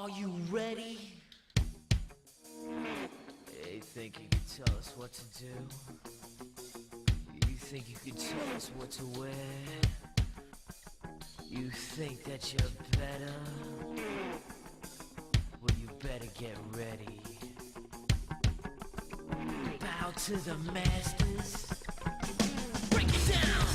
Are you ready? You think you can tell us what to do? You think you can tell us what to wear? You think that you're better? Well, you better get ready. Bow to the masters. Break it down!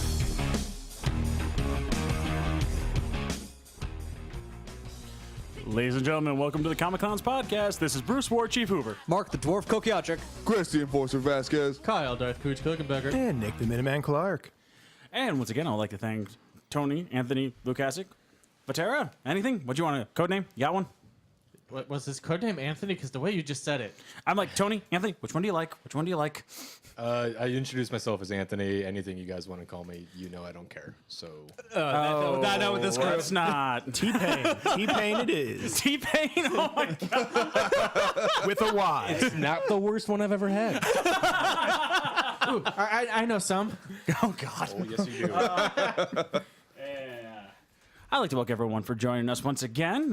Ladies and gentlemen, welcome to the Comic Cons podcast. This is Bruce War Chief Hoover. Mark the Dwarf Kokiatric. Chris the Enforcer Vasquez. Kyle, Darth Pooch Cookenbecker. And Nick the Minuteman Clark. And once again, I would like to thank Tony, Anthony, Lukasic, Vatera. Anything? What do you want? A code name? You got one? What was his codename Anthony? Because the way you just said it. I'm like, Tony, Anthony, which one do you like? Which one do you like? I introduced myself as Anthony. Anything you guys want to call me, you know I don't care. So Not with this group. It's not. T-Pain. T-Pain it is. T-Pain? Oh my God. With a Y. it's not the worst one I've ever had. Ooh, I know some. Oh, God. Oh, yes, you do. I'd like to welcome everyone for joining us once again.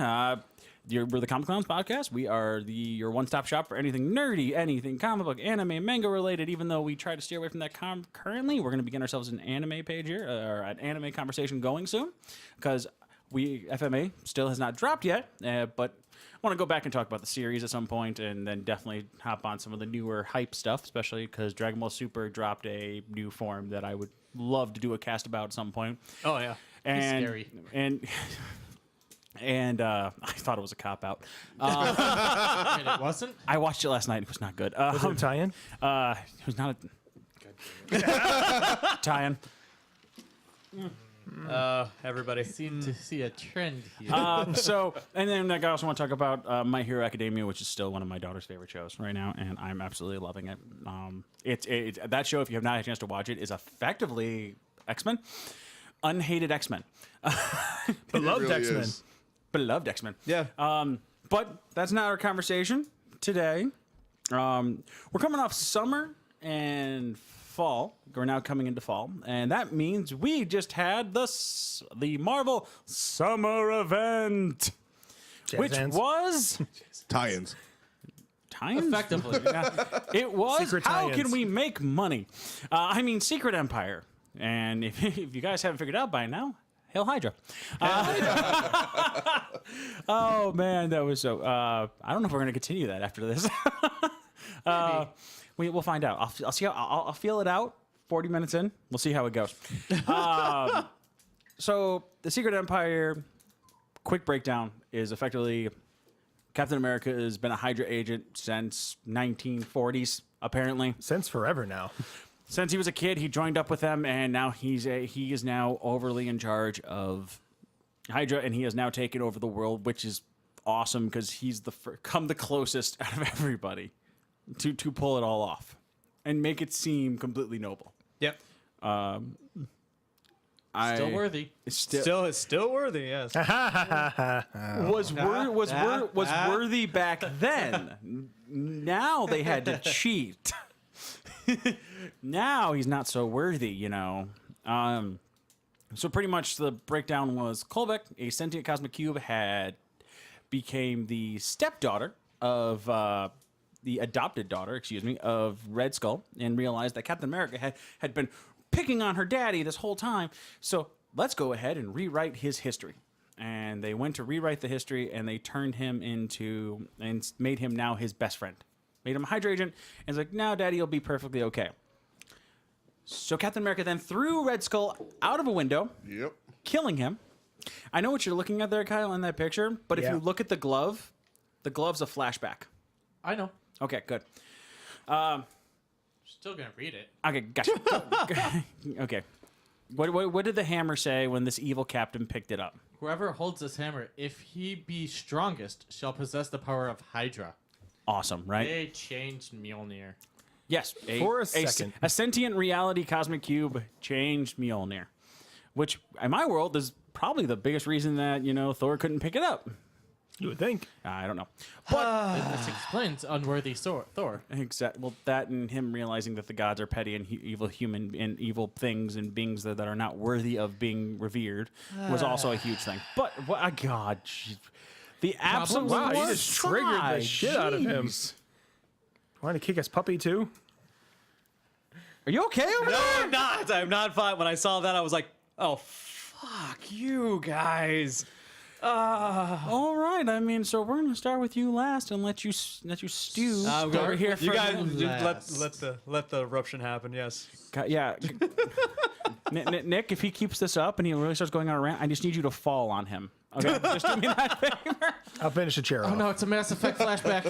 We're the Comic Cons podcast. We are your one-stop shop for anything nerdy, anything comic book, anime, manga related. Even though we try to steer away from that currently, we're going to begin ourselves an anime page here, or an anime conversation going soon, because FMA still has not dropped yet, but I want to go back and talk about the series at some point, and then definitely hop on some of the newer hype stuff, especially because Dragon Ball Super dropped a new form that I would love to do a cast about at some point. Oh yeah, And he's scary. And I thought it was a cop-out. And it wasn't. I watched it last night. It was not good. Was it a tie-in? It was not a tie-in. Everybody. Seem to see a trend here. And then I also want to talk about My Hero Academia, which is still one of my daughter's favorite shows right now, and I'm absolutely loving it. It's that show, if you have not had a chance to watch it, is effectively X-Men. Unhated X-Men. Beloved really X-Men. is. Beloved X-Men. Yeah. But that's not our conversation today. We're coming off summer and fall. We're now coming into fall, and that means we just had the Marvel Summer Event, which hands. was Tie-ins. tie-ins? Effectively. Yeah. It was. Secret How tie-ins. can we make money? I mean, Secret Empire. And if you guys haven't figured out by now, hail Hydra. Oh man, that was so. I don't know if we're going to continue that after this. We'll find out. I'll see. I'll feel it out. 40 minutes in, we'll see how it goes. So the Secret Empire. Quick breakdown is effectively Captain America has been a Hydra agent since 1940s. Apparently, Since forever now. since he was a kid, he joined up with them, and now he is now overly in charge of Hydra, and he has now taken over the world, which is awesome because he's come the closest out of everybody to pull it all off and make it seem completely noble. Yep. Still worthy. It's still worthy. Yes. Was worthy back then. Now they had to cheat. Now he's not so worthy, you know. So pretty much the breakdown was Kolbeck, a sentient cosmic cube, became the stepdaughter of the adopted daughter, of Red Skull, and realized that Captain America had been picking on her daddy this whole time. So let's go ahead and rewrite his history. And they went to rewrite the history, and they turned him and made him now his best friend. Made him a Hydra agent, and it's like, now Daddy will be perfectly okay. So Captain America then threw Red Skull out of a window, Yep. killing him. I know what you're looking at there, Kyle, in that picture, but if Yeah. you look at the glove's a flashback. I know. Okay, good. Still gonna read it. Okay, gotcha. Okay. What did the hammer say when this evil captain picked it up? Whoever holds this hammer, if he be strongest, shall possess the power of Hydra. Awesome, right? They changed Mjolnir. Yes. For a second. A sentient reality cosmic cube changed Mjolnir, which in my world is probably the biggest reason that, Thor couldn't pick it up. You would think. I don't know. And this explains unworthy Thor. Well, that and him realizing that the gods are petty and evil human and evil things and beings that are not worthy of being revered was also a huge thing. But, God, The absolute Wow, you worst just triggered try. the shit out of him. Jeez. Want to kick his puppy too? Are you okay over No, there? I'm not. I'm not fine. When I saw that, I was like, oh, fuck you guys. All right. I mean, so we're gonna start with you last and let you stew I'm over here. You for guys last. let the eruption happen. Yes. Yeah. Nick, if he keeps this up and he really starts going on a rant, I just need you to fall on him. Okay, just do me that favor. I'll finish the chair Oh off. no, it's a Mass Effect flashback.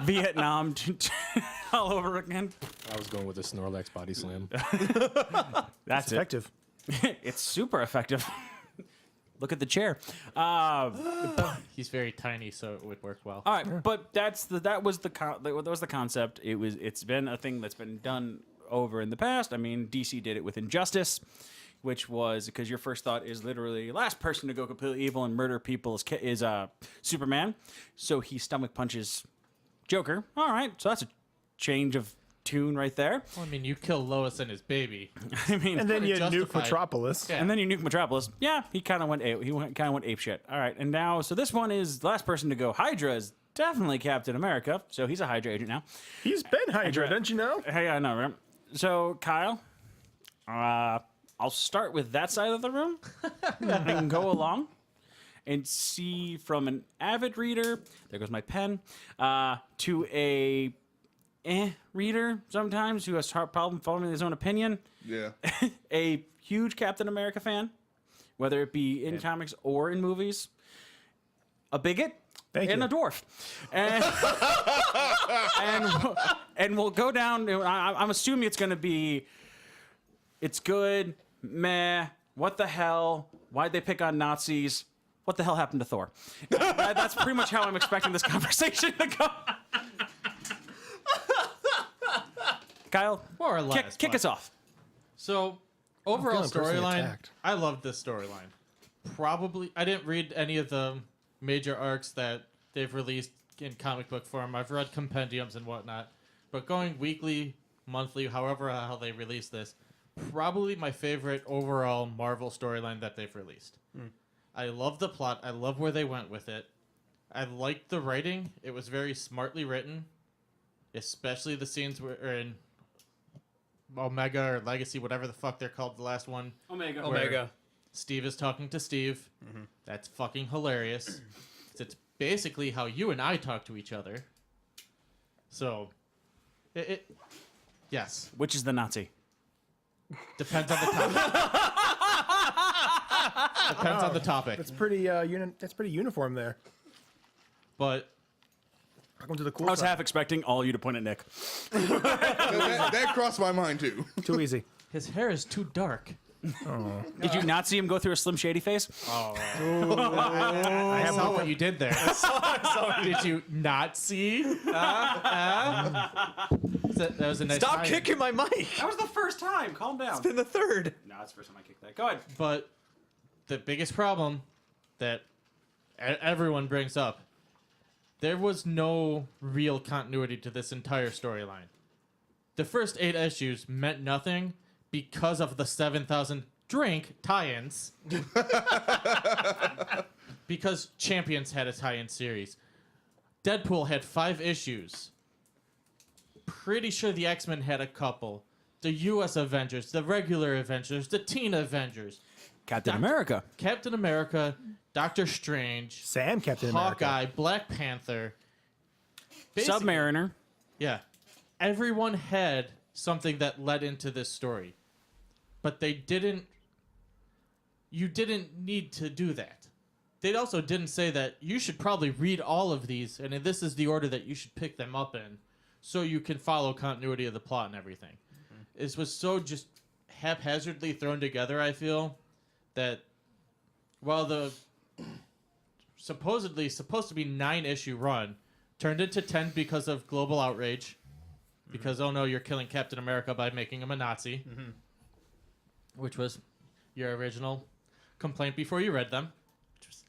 Vietnam all over again. I was going with a Snorlax body slam. That's It's effective. It's super effective. Look at the chair. He's very tiny, so it would work well. All right, but that was the concept. It's been a thing that's been done over in the past. I mean, DC did it with Injustice, which was because your first thought is literally last person to go completely evil and murder people is Superman. So he stomach punches Joker. All right, so that's a change of tune right there. Well, I mean, you kill Lois and his baby. I mean, And then you nuke justified. Metropolis. Yeah. and then you nuke Metropolis. Yeah, he kind of went ape shit. All right, and now so this one is the last person to go. Hydra is definitely Captain America, so he's a Hydra agent now. He's been Hydra, didn't you know? Hey, I know, right? So Kyle, I'll start with that side of the room and go along and see from an avid reader. There goes my pen. To a reader sometimes who has a problem forming his own opinion. Yeah. A huge Captain America fan, whether it be in comics or in movies. A bigot. Thank and you. a dwarf, and we'll go down. I'm assuming it's going to be, it's good, meh, what the hell, why'd they pick on Nazis, what the hell happened to Thor? That's pretty much how I'm expecting this conversation to go. Kyle, More or less. kick but- us off. So, overall feeling personally storyline, attacked. I loved this storyline. Probably, I didn't read any of the major arcs that they've released in comic book form. I've read compendiums and whatnot, but going weekly, monthly, however how they release this, probably my favorite overall Marvel storyline that they've released. I love the plot. I love where they went with it. I liked the writing. It was very smartly written, especially the scenes where in Omega or Legacy, whatever the fuck they're called, the last one. Omega. Steve is talking to Steve. That's fucking hilarious. It's basically how you and I talk to each other. So, yes, Which is the Nazi? depends on the topic. Depends on the topic. That's pretty. That's pretty uniform there. But Welcome to the cool I was side. half expecting all you to point at Nick. that crossed my mind too. Too easy. his hair is too dark. Did you not see him go through a Slim Shady phase? I saw what you did there. Did you not see? That was a nice Stop tie-in. kicking my mic. That was the first time. Calm down. It's been the third. No, it's the first time I kicked that. Go ahead. But the biggest problem that everyone brings up, there was no real continuity to this entire storyline. The first 8 issues meant nothing because of the 7,000 drink tie-ins. Because Champions had a tie-in series. Deadpool had 5 issues. Pretty sure the X-Men had a couple. The U.S. Avengers, the regular Avengers, the Teen Avengers. Captain America. Captain America, Doctor Strange, Sam, Captain America. Hawkeye, Black Panther. Basically- Submariner. Yeah. Everyone had something that led into this story. But they didn't. You didn't need to do that. They also didn't say that you should probably read all of these, and this is the order that you should pick them up in, so you can follow continuity of the plot and everything. It was so just haphazardly thrown together, I feel, that while the supposedly supposed to be 9-issue run turned into 10 because of global outrage, because oh no, you're killing Captain America by making him a Nazi, which was your original complaint before you read them, which was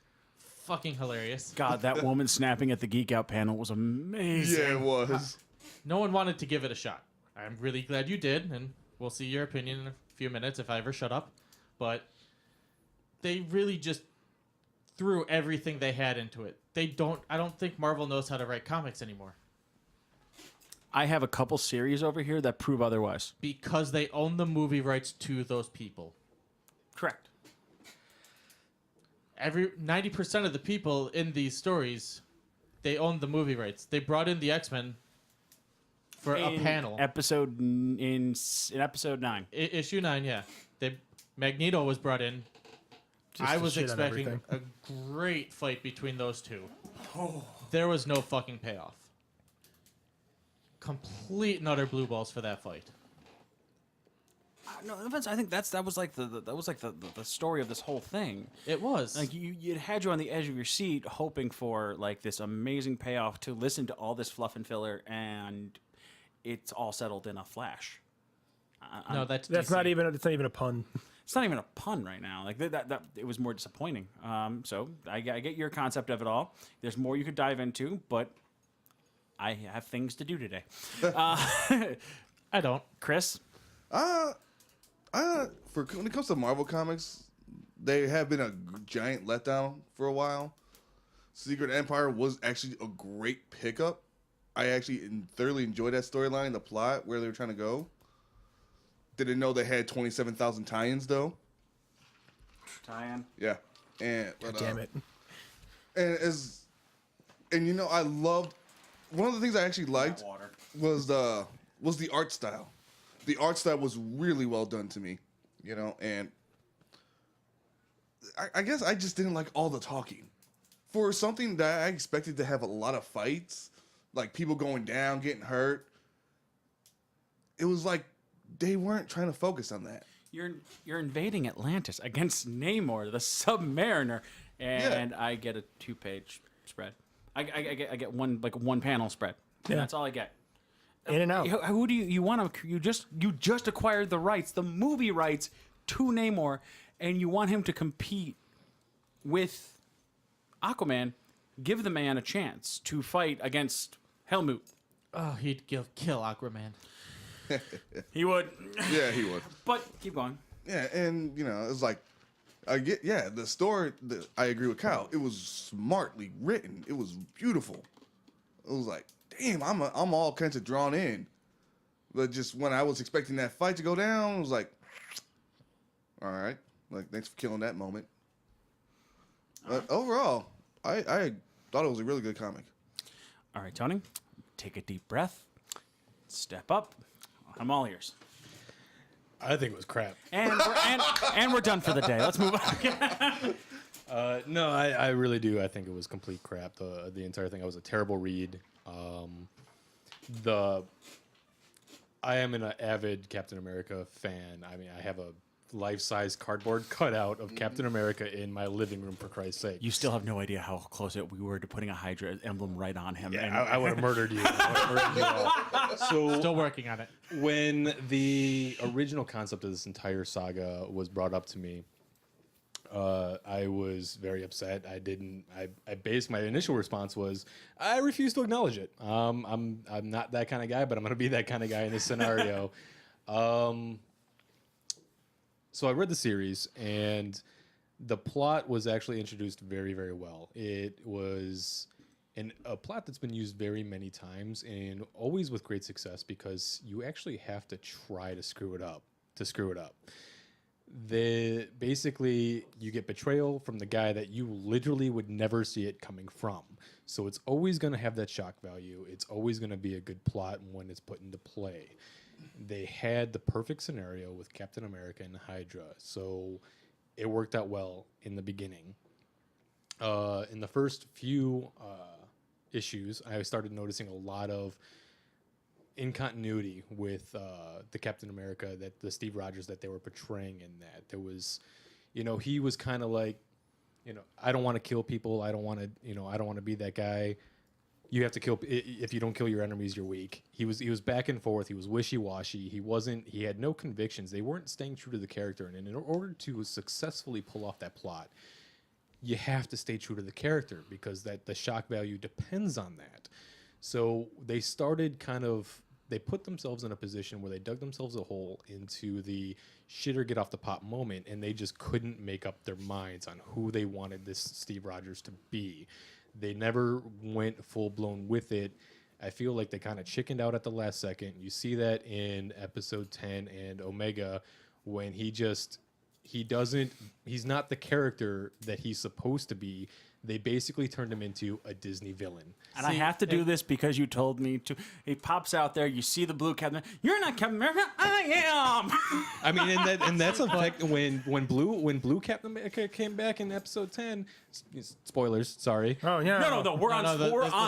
fucking hilarious. God, that woman snapping at the Geek Out panel was amazing. Yeah, it was. No one wanted to give it a shot. I'm really glad you did, and we'll see your opinion in a few minutes if I ever shut up. But they really just threw everything they had into it. I don't think Marvel knows how to write comics anymore. I have a couple series over here that prove otherwise. Because they own the movie rights to those people. Correct. 90% of the people in these stories, they own the movie rights. They brought in the X-Men for a panel. In episode 9. Issue 9, yeah. Magneto was brought in. Just I to was shit on expecting everything. a great fight between those two. There was no fucking payoff. Complete and utter blue balls for that fight. No, Vince, I think that was like the story of this whole thing. It was. Like you had you on the edge of your seat, hoping for like this amazing payoff to listen to all this fluff and filler, and it's all settled in a flash. No, that's That's DC. not even. It's not even a pun. It's not even a pun right now. Like that it was more disappointing. So I get your concept of it all. There's more you could dive into, but I have things to do today. I don't. Chris, For when it comes to Marvel comics, they have been a giant letdown for a while. Secret Empire was actually a great pickup. I actually thoroughly enjoyed that storyline, the plot, where they were trying to go. Didn't know they had 27,000 tie-ins though. tie-in. Yeah, and but, Damn it. and you know, I loved one of the things I actually liked Water. was the art style. The art style was really well done to me, you know, and I guess I just didn't like all the talking. For something that I expected to have a lot of fights, like people going down, getting hurt, it was like they weren't trying to focus on that. You're invading Atlantis against Namor, the Submariner, and I get a 2-page spread. I get one panel spread. Yeah. That's all I get. In and out. Who do you want to? You just acquired the rights, the movie rights to Namor, and you want him to compete with Aquaman. Give the man a chance to fight against Helmut. Oh, he'd kill Aquaman. He would, Yeah, he would. but keep going. Yeah, and you know, it's like the story. I agree with Kyle. It was smartly written. It was beautiful. It was like, damn, I'm all kinds of drawn in. But just when I was expecting that fight to go down, I was like, all right, like thanks for killing that moment. But overall, I thought it was a really good comic. All right, Tony, take a deep breath, step up. I'm all ears. I think it was crap. And we're done for the day. Let's move on. No, I really do. I think it was complete crap. The entire thing. It was a terrible read. I am an avid Captain America fan. I mean, I have a life-size cardboard cutout of Captain America in my living room, for Christ's sake. You still have no idea how close we were to putting a Hydra emblem right on him. Yeah, and I would have murdered you. So Still working on it. when the original concept of this entire saga was brought up to me, I was very upset. I based my initial response was I refuse to acknowledge it. I'm not that kind of guy, but I'm going to be that kind of guy in this scenario. So I read the series, and the plot was actually introduced very, very well. It was a plot that's been used very many times, and always with great success, because you actually have to try to screw it up. Basically, you get betrayal from the guy that you literally would never see it coming from. So it's always going to have that shock value. It's always going to be a good plot when it's put into play. They had the perfect scenario with Captain America and Hydra, so it worked out well in the beginning. In the first few issues, I started noticing a lot of incontinuity with the Captain America, that the Steve Rogers that they were portraying in that. There was, he was kind of like, I don't want to kill people. I don't want to be that guy. You have to kill. If you don't kill your enemies, you're weak. He was back and forth. He was wishy-washy. He had no convictions. They weren't staying true to the character. And in order to successfully pull off that plot, you have to stay true to the character, because the shock value depends on that. So they started kind of they put themselves in a position where they dug themselves a hole into the shit or get off the pot moment, and they just couldn't make up their minds on who they wanted this Steve Rogers to be. They never went full blown with it. I feel like they kind of chickened out at the last second. You see that in episode 10 and Omega when he's not the character that he's supposed to be. They basically turned him into a Disney villain. And I have to do this because you told me to. He pops out there. You see the blue Captain. You're not Captain America. I am. I mean, and that's a fact. When blue Captain America came back in episode 10, spoilers. Sorry. Oh yeah. No. We're on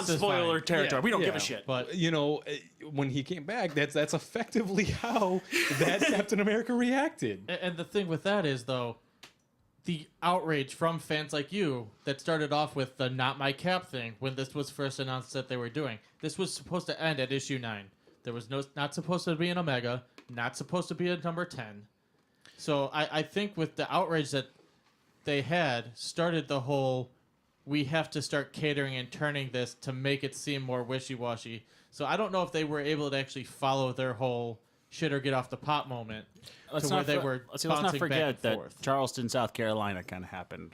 this is spoiler fine. territory. We don't give Yeah, a shit. But You know, when he came back, that's effectively how that Captain America reacted. and the thing with that is though, the outrage from fans like you that started off with the "not my Cap" thing when this was first announced that they were doing. This was supposed to end at issue 9. There was not supposed to be an Omega, not supposed to be a number 10. So I think with the outrage that they had started the whole, we have to start catering and turning this to make it seem more wishy-washy. So I don't know if they were able to actually follow their whole shit or get off the pot moment Let's to where not, they for- were let's not bouncing back forget and that forth. Charleston, South Carolina kind of happened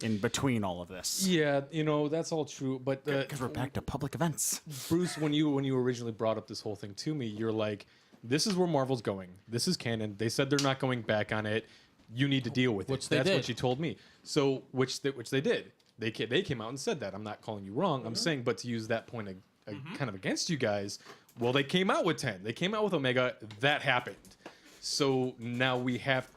in between all of this. Yeah, you know, that's all true. But Because we're back to public events. Bruce, when you originally brought up this whole thing to me, you're like, this is where Marvel's going. This is canon. They said they're not going back on it. You need to deal with Which it. they That's did. what you told me. So, which they did. They came out and said that. I'm not calling you wrong. I'm saying, but to use that point kind of against you guys, well, they came out with 10. They came out with Omega. That happened. So now we have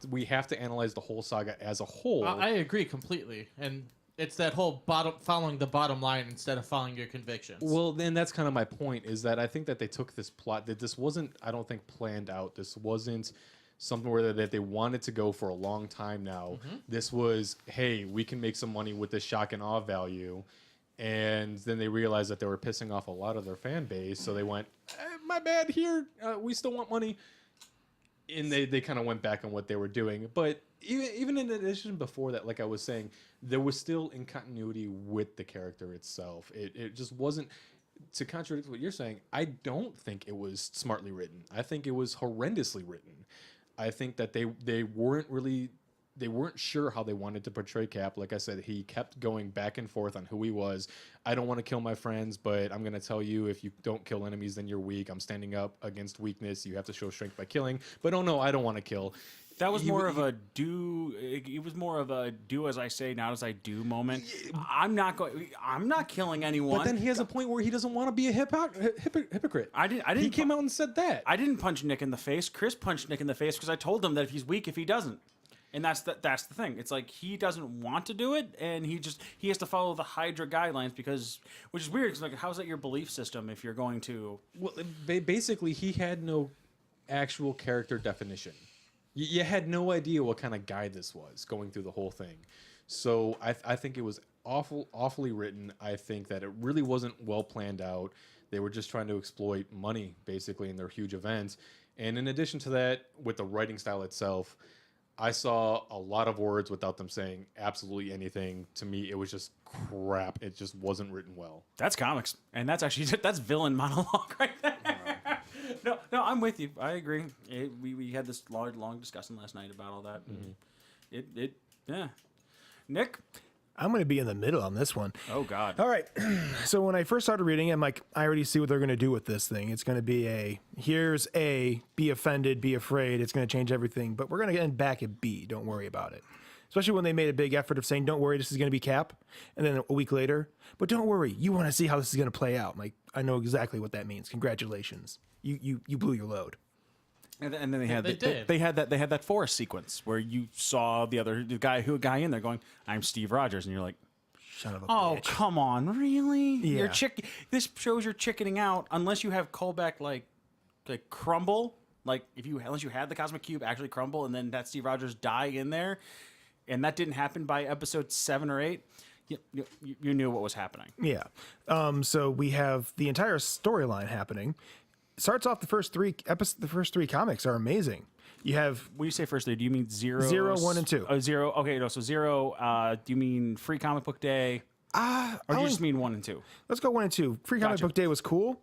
to analyze the whole saga as a whole. I agree completely, and it's that whole following the bottom line instead of following your convictions. Well, then that's kind of my point, is that I think that they took this plot, that this wasn't, I don't think, planned out. This wasn't something where that they wanted to go for a long time now. This was, hey, we can make some money with this shock and awe value. And then they realized that they were pissing off a lot of their fan base. So they went, my bad here. We still want money. And they kind of went back on what they were doing. But even in addition before that, like I was saying, there was still in continuity with the character itself. It just wasn't, to contradict what you're saying, I don't think it was smartly written. I think it was horrendously written. I think that they weren't sure how they wanted to portray Cap. Like I said, he kept going back and forth on who he was. I don't want to kill my friends, but I'm going to tell you, if you don't kill enemies, then you're weak. I'm standing up against weakness. You have to show strength by killing. But oh no, I don't want to kill. That was more of a do. It was more of a do as I say, not as I do moment. I'm not killing anyone. But then he has a point where he doesn't want to be a hypocrite. I didn't. He came out and said that. I didn't punch Nick in the face. Chris punched Nick in the face because I told him that if he's weak, if he doesn't. And that's the thing. It's like he doesn't want to do it, and he has to follow the Hydra guidelines which is weird. Because like, how's that your belief system if you're going to? Well, basically, he had no actual character definition. You had no idea what kind of guy this was going through the whole thing. So I think it was awfully written. I think that it really wasn't well planned out. They were just trying to exploit money, basically, in their huge events. And in addition to that, with the writing style itself, I saw a lot of words without them saying absolutely anything. To me, it was just crap. It just wasn't written well. That's comics, and that's villain monologue right there. No, I'm with you. I agree. We had this long discussion last night about all that. Yeah. Nick. I'm going to be in the middle on this one. Oh God. All right. So when I first started reading it, I'm like, I already see what they're going to do with this thing. It's going to be be offended, be afraid. It's going to change everything. But we're going to end back at B. Don't worry about it. Especially when they made a big effort of saying, don't worry, this is going to be Cap. And then a week later, but don't worry, you want to see how this is going to play out. I'm like, I know exactly what that means. Congratulations. You blew your load. And then they had They had that forest sequence where you saw the guy in there going, "I'm Steve Rogers," and you're like, Son of a "Oh, bitch. come on, really? Yeah. This shows you're chickening out unless you have Callback like crumble, like unless you had the Cosmic Cube actually crumble and then that Steve Rogers die in there, and that didn't happen by episode 7 or 8. You knew what was happening. Yeah. So we have the entire storyline happening. Starts off the first three comics are amazing. You have When you say first 3, do you mean 0, 0, 1, and 2? Oh, 0. Okay, no. So 0. Do you mean Free Comic Book Day, or do you just mean 1 and 2? let's go 1 and 2. Free Comic Gotcha. Book Day was cool.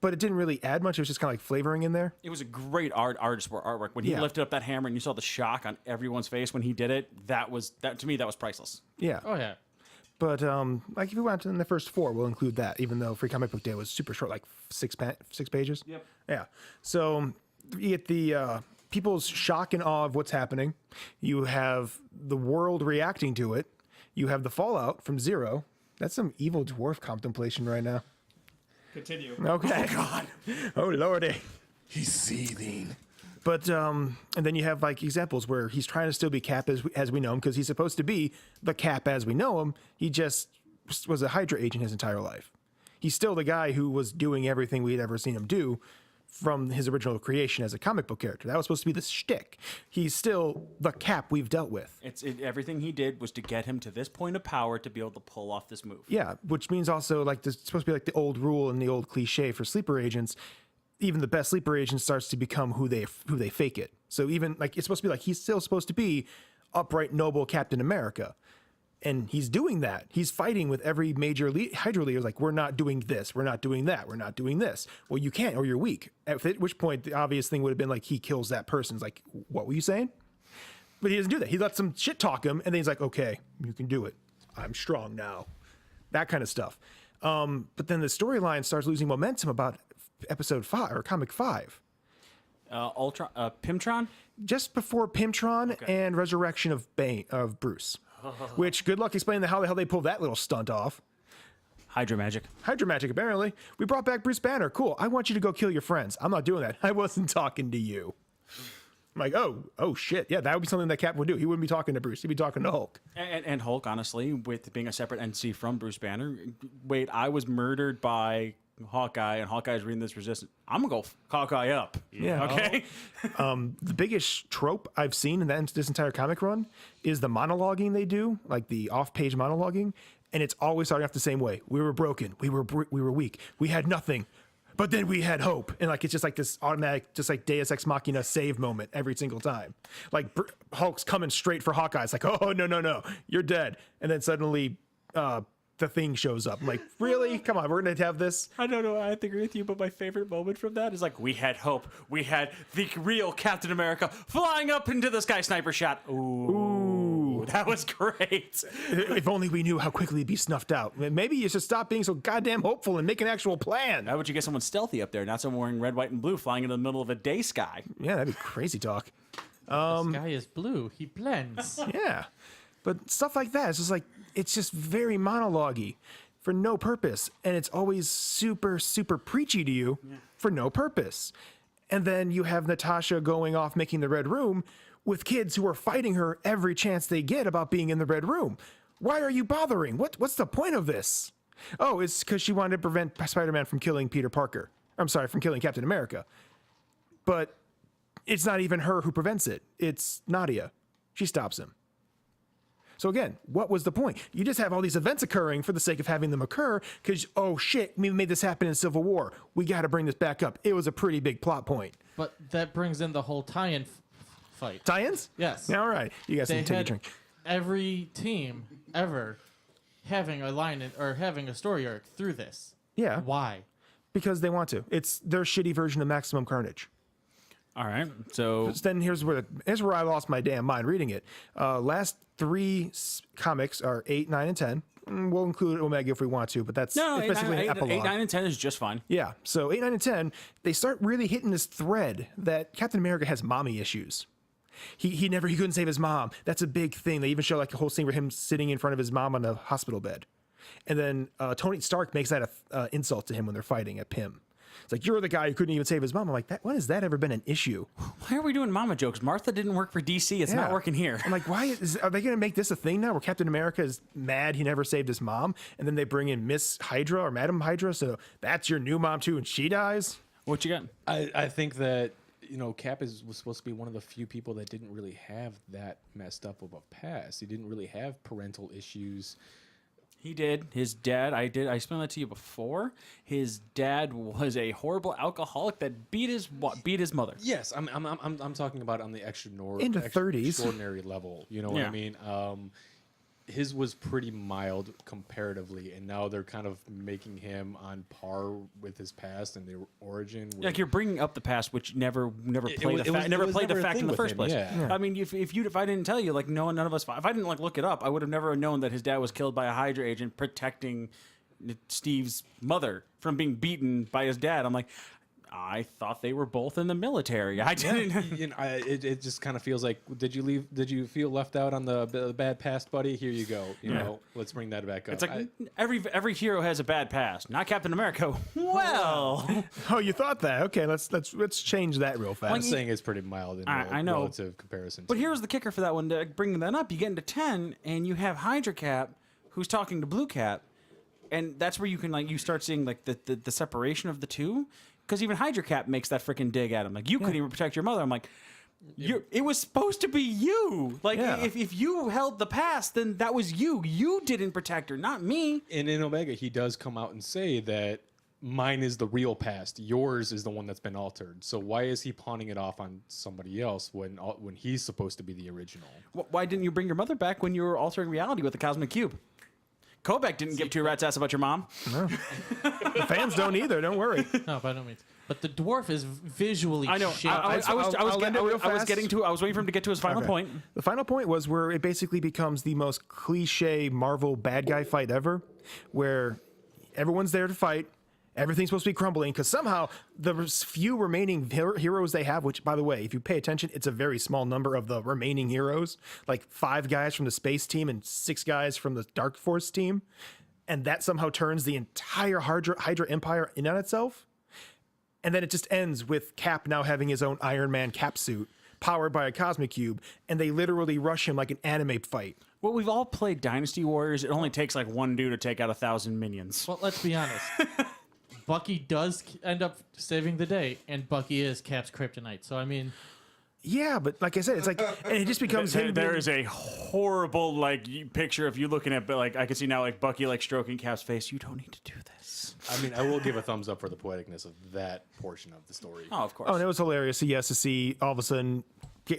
but it didn't really add much. It was just kind of like flavoring in there. It was a great artwork. When he Yeah. lifted up that hammer and you saw the shock on everyone's face when he did it, that to me that was priceless. Yeah. Oh yeah. But like if we went in the first 4, we'll include that, even though Free Comic Book Day was super short, like 6 pages. Yep. Yeah. So you get the people's shock and awe of what's happening. You have the world reacting to it. You have the fallout from Zero. That's some evil dwarf contemplation right now. Continue. Okay. Oh God. Oh lordy. He's seething. But and then you have like examples where he's trying to still be Cap as we know him because he's supposed to be the Cap as we know him. He just was a Hydra agent his entire life. He's still the guy who was doing everything we'd ever seen him do from his original creation as a comic book character. That was supposed to be the shtick. He's still the Cap we've dealt with. Everything he did was to get him to this point of power to be able to pull off this move. Yeah, which means also like this, it's supposed to be like the old rule and the old cliche for sleeper agents. Even the best sleeper agent starts to become who they fake it. So even like it's supposed to be like he's still supposed to be upright, noble Captain America, and he's doing that. He's fighting with every major Hydra leader. Like we're not doing this, we're not doing that, we're not doing this. Well, you can't, or you're weak. At which point the obvious thing would have been like he kills that person. It's like what were you saying? But he doesn't do that. He lets them shit talk him, and then he's like, okay, you can do it. I'm strong now. That kind of stuff. But then the storyline starts losing momentum about episode 5 or comic 5. Pimtron? Just before Pimtron and Resurrection of Bruce. Which good luck explaining how the hell they pulled that little stunt off. Hydra magic. Hydra magic, apparently. We brought back Bruce Banner. Cool. I want you to go kill your friends. I'm not doing that. I wasn't talking to you. I'm like, oh shit. Yeah, that would be something that Cap would do. He wouldn't be talking to Bruce. He'd be talking to Hulk. And Hulk, honestly, with being a separate entity from Bruce Banner, wait, I was murdered by Hawkeye, and Hawkeye's reading this resistance. I'm gonna go Hawkeye up. Yeah. Okay. The biggest trope I've seen in this entire comic run is the monologuing they do, like the off-page monologuing, and it's always starting off the same way. We were broken. We were weak. We had nothing, but then we had hope, and like it's just like this automatic, just like Deus Ex Machina save moment every single time. Like Hulk's coming straight for Hawkeye. It's like, oh no, you're dead, and then suddenly. The Thing shows up. I'm like, really? Come on, we're gonna have this. I don't know. I agree with you, but my favorite moment from that is like we had hope. We had the real Captain America flying up into the sky, sniper shot. Ooh, that was great. If only we knew how quickly it'd be snuffed out. Maybe you should stop being so goddamn hopeful and make an actual plan. How would you get someone stealthy up there, not someone wearing red, white, and blue, flying into the middle of a day sky? Yeah, that'd be crazy talk. The sky is blue. He blends. Yeah. But stuff like that, it's just very monologue-y for no purpose. And it's always super, super preachy to you for no purpose. And then you have Natasha going off making the Red Room with kids who are fighting her every chance they get about being in the Red Room. Why are you bothering? What's the point of this? Oh, it's because she wanted to prevent Spider-Man from killing Peter Parker. I'm sorry, from killing Captain America. But it's not even her who prevents it. It's Nadia. She stops him. So again, what was the point? You just have all these events occurring for the sake of having them occur because, oh shit, we made this happen in Civil War. We got to bring this back up. It was a pretty big plot point. But that brings in the whole tie-in fight. Tie-ins? Yes. All right. You guys They can take a had drink. every team ever having a line or having a story arc through this. Yeah. Why? Because they want to. It's their shitty version of Maximum Carnage. All right. So Then here's where I lost my damn mind reading it. Last 3 comics are 8, 9, and 10. We'll include Omega if we want to, but that's no, it's basically an epilogue. 8, 9, and 10 is just fine. Yeah. So 8, 9, and 10, they start really hitting this thread that Captain America has mommy issues. He couldn't save his mom. That's a big thing. They even show like a whole scene where him sitting in front of his mom on a hospital bed. And then Tony Stark makes that an insult to him when they're fighting at Pym. It's like, you're the guy who couldn't even save his mom. I'm like, when has that ever been an issue? Why are we doing mama jokes? Martha didn't work for DC. It's not Yeah. working here. I'm like, are they going to make this a thing now where Captain America is mad he never saved his mom? And then they bring in Miss Hydra or Madam Hydra. So that's your new mom too. And she dies. What you got? I think that, Cap was supposed to be one of the few people that didn't really have that messed up of a past. He didn't really have parental issues. He did. His dad, I explained that to you before. His dad was a horrible alcoholic that beat his mother. Yes, I'm talking about on the In the 30s. extraordinary level. You know what Yeah. I mean? his was pretty mild comparatively, and now they're kind of making him on par with his past and their origin. Like you're bringing up the past, which never played it was the never a fact thing in the with first him, place. yeah. I mean, if I didn't tell you, like none of us, if I didn't like look it up, I would have never known that his dad was killed by a Hydra agent protecting Steve's mother from being beaten by his dad. I'm like, I thought they were both in the military. I didn't. You know, it just kind of feels like, did you feel left out on the bad past, buddy? Here you go. You know, let's bring that back up. It's like every hero has a bad past. Not Captain America. Well, Oh, you thought that? Okay, let's change that real fast. I'm saying it's pretty mild in I know. relative comparison. but to here's the kicker for that one. To bring that up, you get into 10, and you have Hydra Cap, who's talking to Blue Cap, and that's where you can you start seeing like the separation of the two. Because even Hydra Cap makes that freaking dig at him. Like, you couldn't even protect your mother. I'm like, it was supposed to be you. Like, if you held the past, then that was you. You didn't protect her, not me. And in Omega, he does come out and say that mine is the real past. Yours is the one that's been altered. So why is he pawning it off on somebody else when he's supposed to be the original? Why didn't you bring your mother back when you were altering reality with the Cosmic Cube? Kobek didn't give two rats' ass about your mom. The fans don't either. Don't worry. No, by no means. But the dwarf is visually I know. shaped. I was waiting for him to get to his final point. The final point was where it basically becomes the most cliche Marvel bad guy fight ever, where everyone's there to fight. Everything's supposed to be crumbling because somehow the few remaining heroes they have, which, by the way, if you pay attention, it's a very small number of the remaining heroes, like 5 guys from the space team and 6 guys from the Dark Force team. And that somehow turns the entire Hydra Empire in on itself. And then it just ends with Cap now having his own Iron Man cap suit powered by a Cosmic Cube. And they literally rush him like an anime fight. Well, we've all played Dynasty Warriors. It only takes like one dude to take out 1,000 minions. Well, let's be honest. Bucky does end up saving the day, and Bucky is Cap's kryptonite. So, I mean... Yeah, but like I said, it's like, and it just becomes him. There is a horrible picture if you're looking at, but I can see now Bucky stroking Cap's face. You don't need to do this. I mean, I will give a thumbs up for the poeticness of that portion of the story. Oh, of course. Oh, and it was hilarious. Yes, to see all of a sudden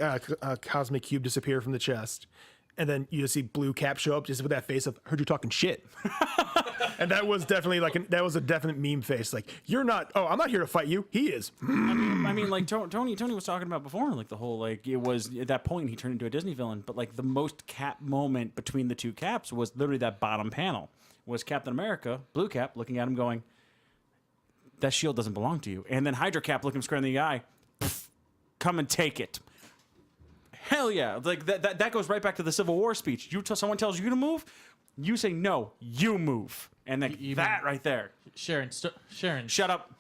a Cosmic Cube disappear from the chest. And then you just see Blue Cap show up just with that face of, heard you talking shit. And that was definitely that was a definite meme face. Like, you're not, I'm not here to fight you. He is. I mean, like Tony was talking about before, like the whole, it was at that point he turned into a Disney villain, but the most Cap moment between the two Caps was literally that bottom panel. Was Captain America, Blue Cap, looking at him going, that shield doesn't belong to you. And then Hydra Cap looking him square in the eye, come and take it. Hell yeah. Like that goes right back to the Civil War speech. Someone tells you to move, you say no, you move. And then that right there. Sharon. Shut up.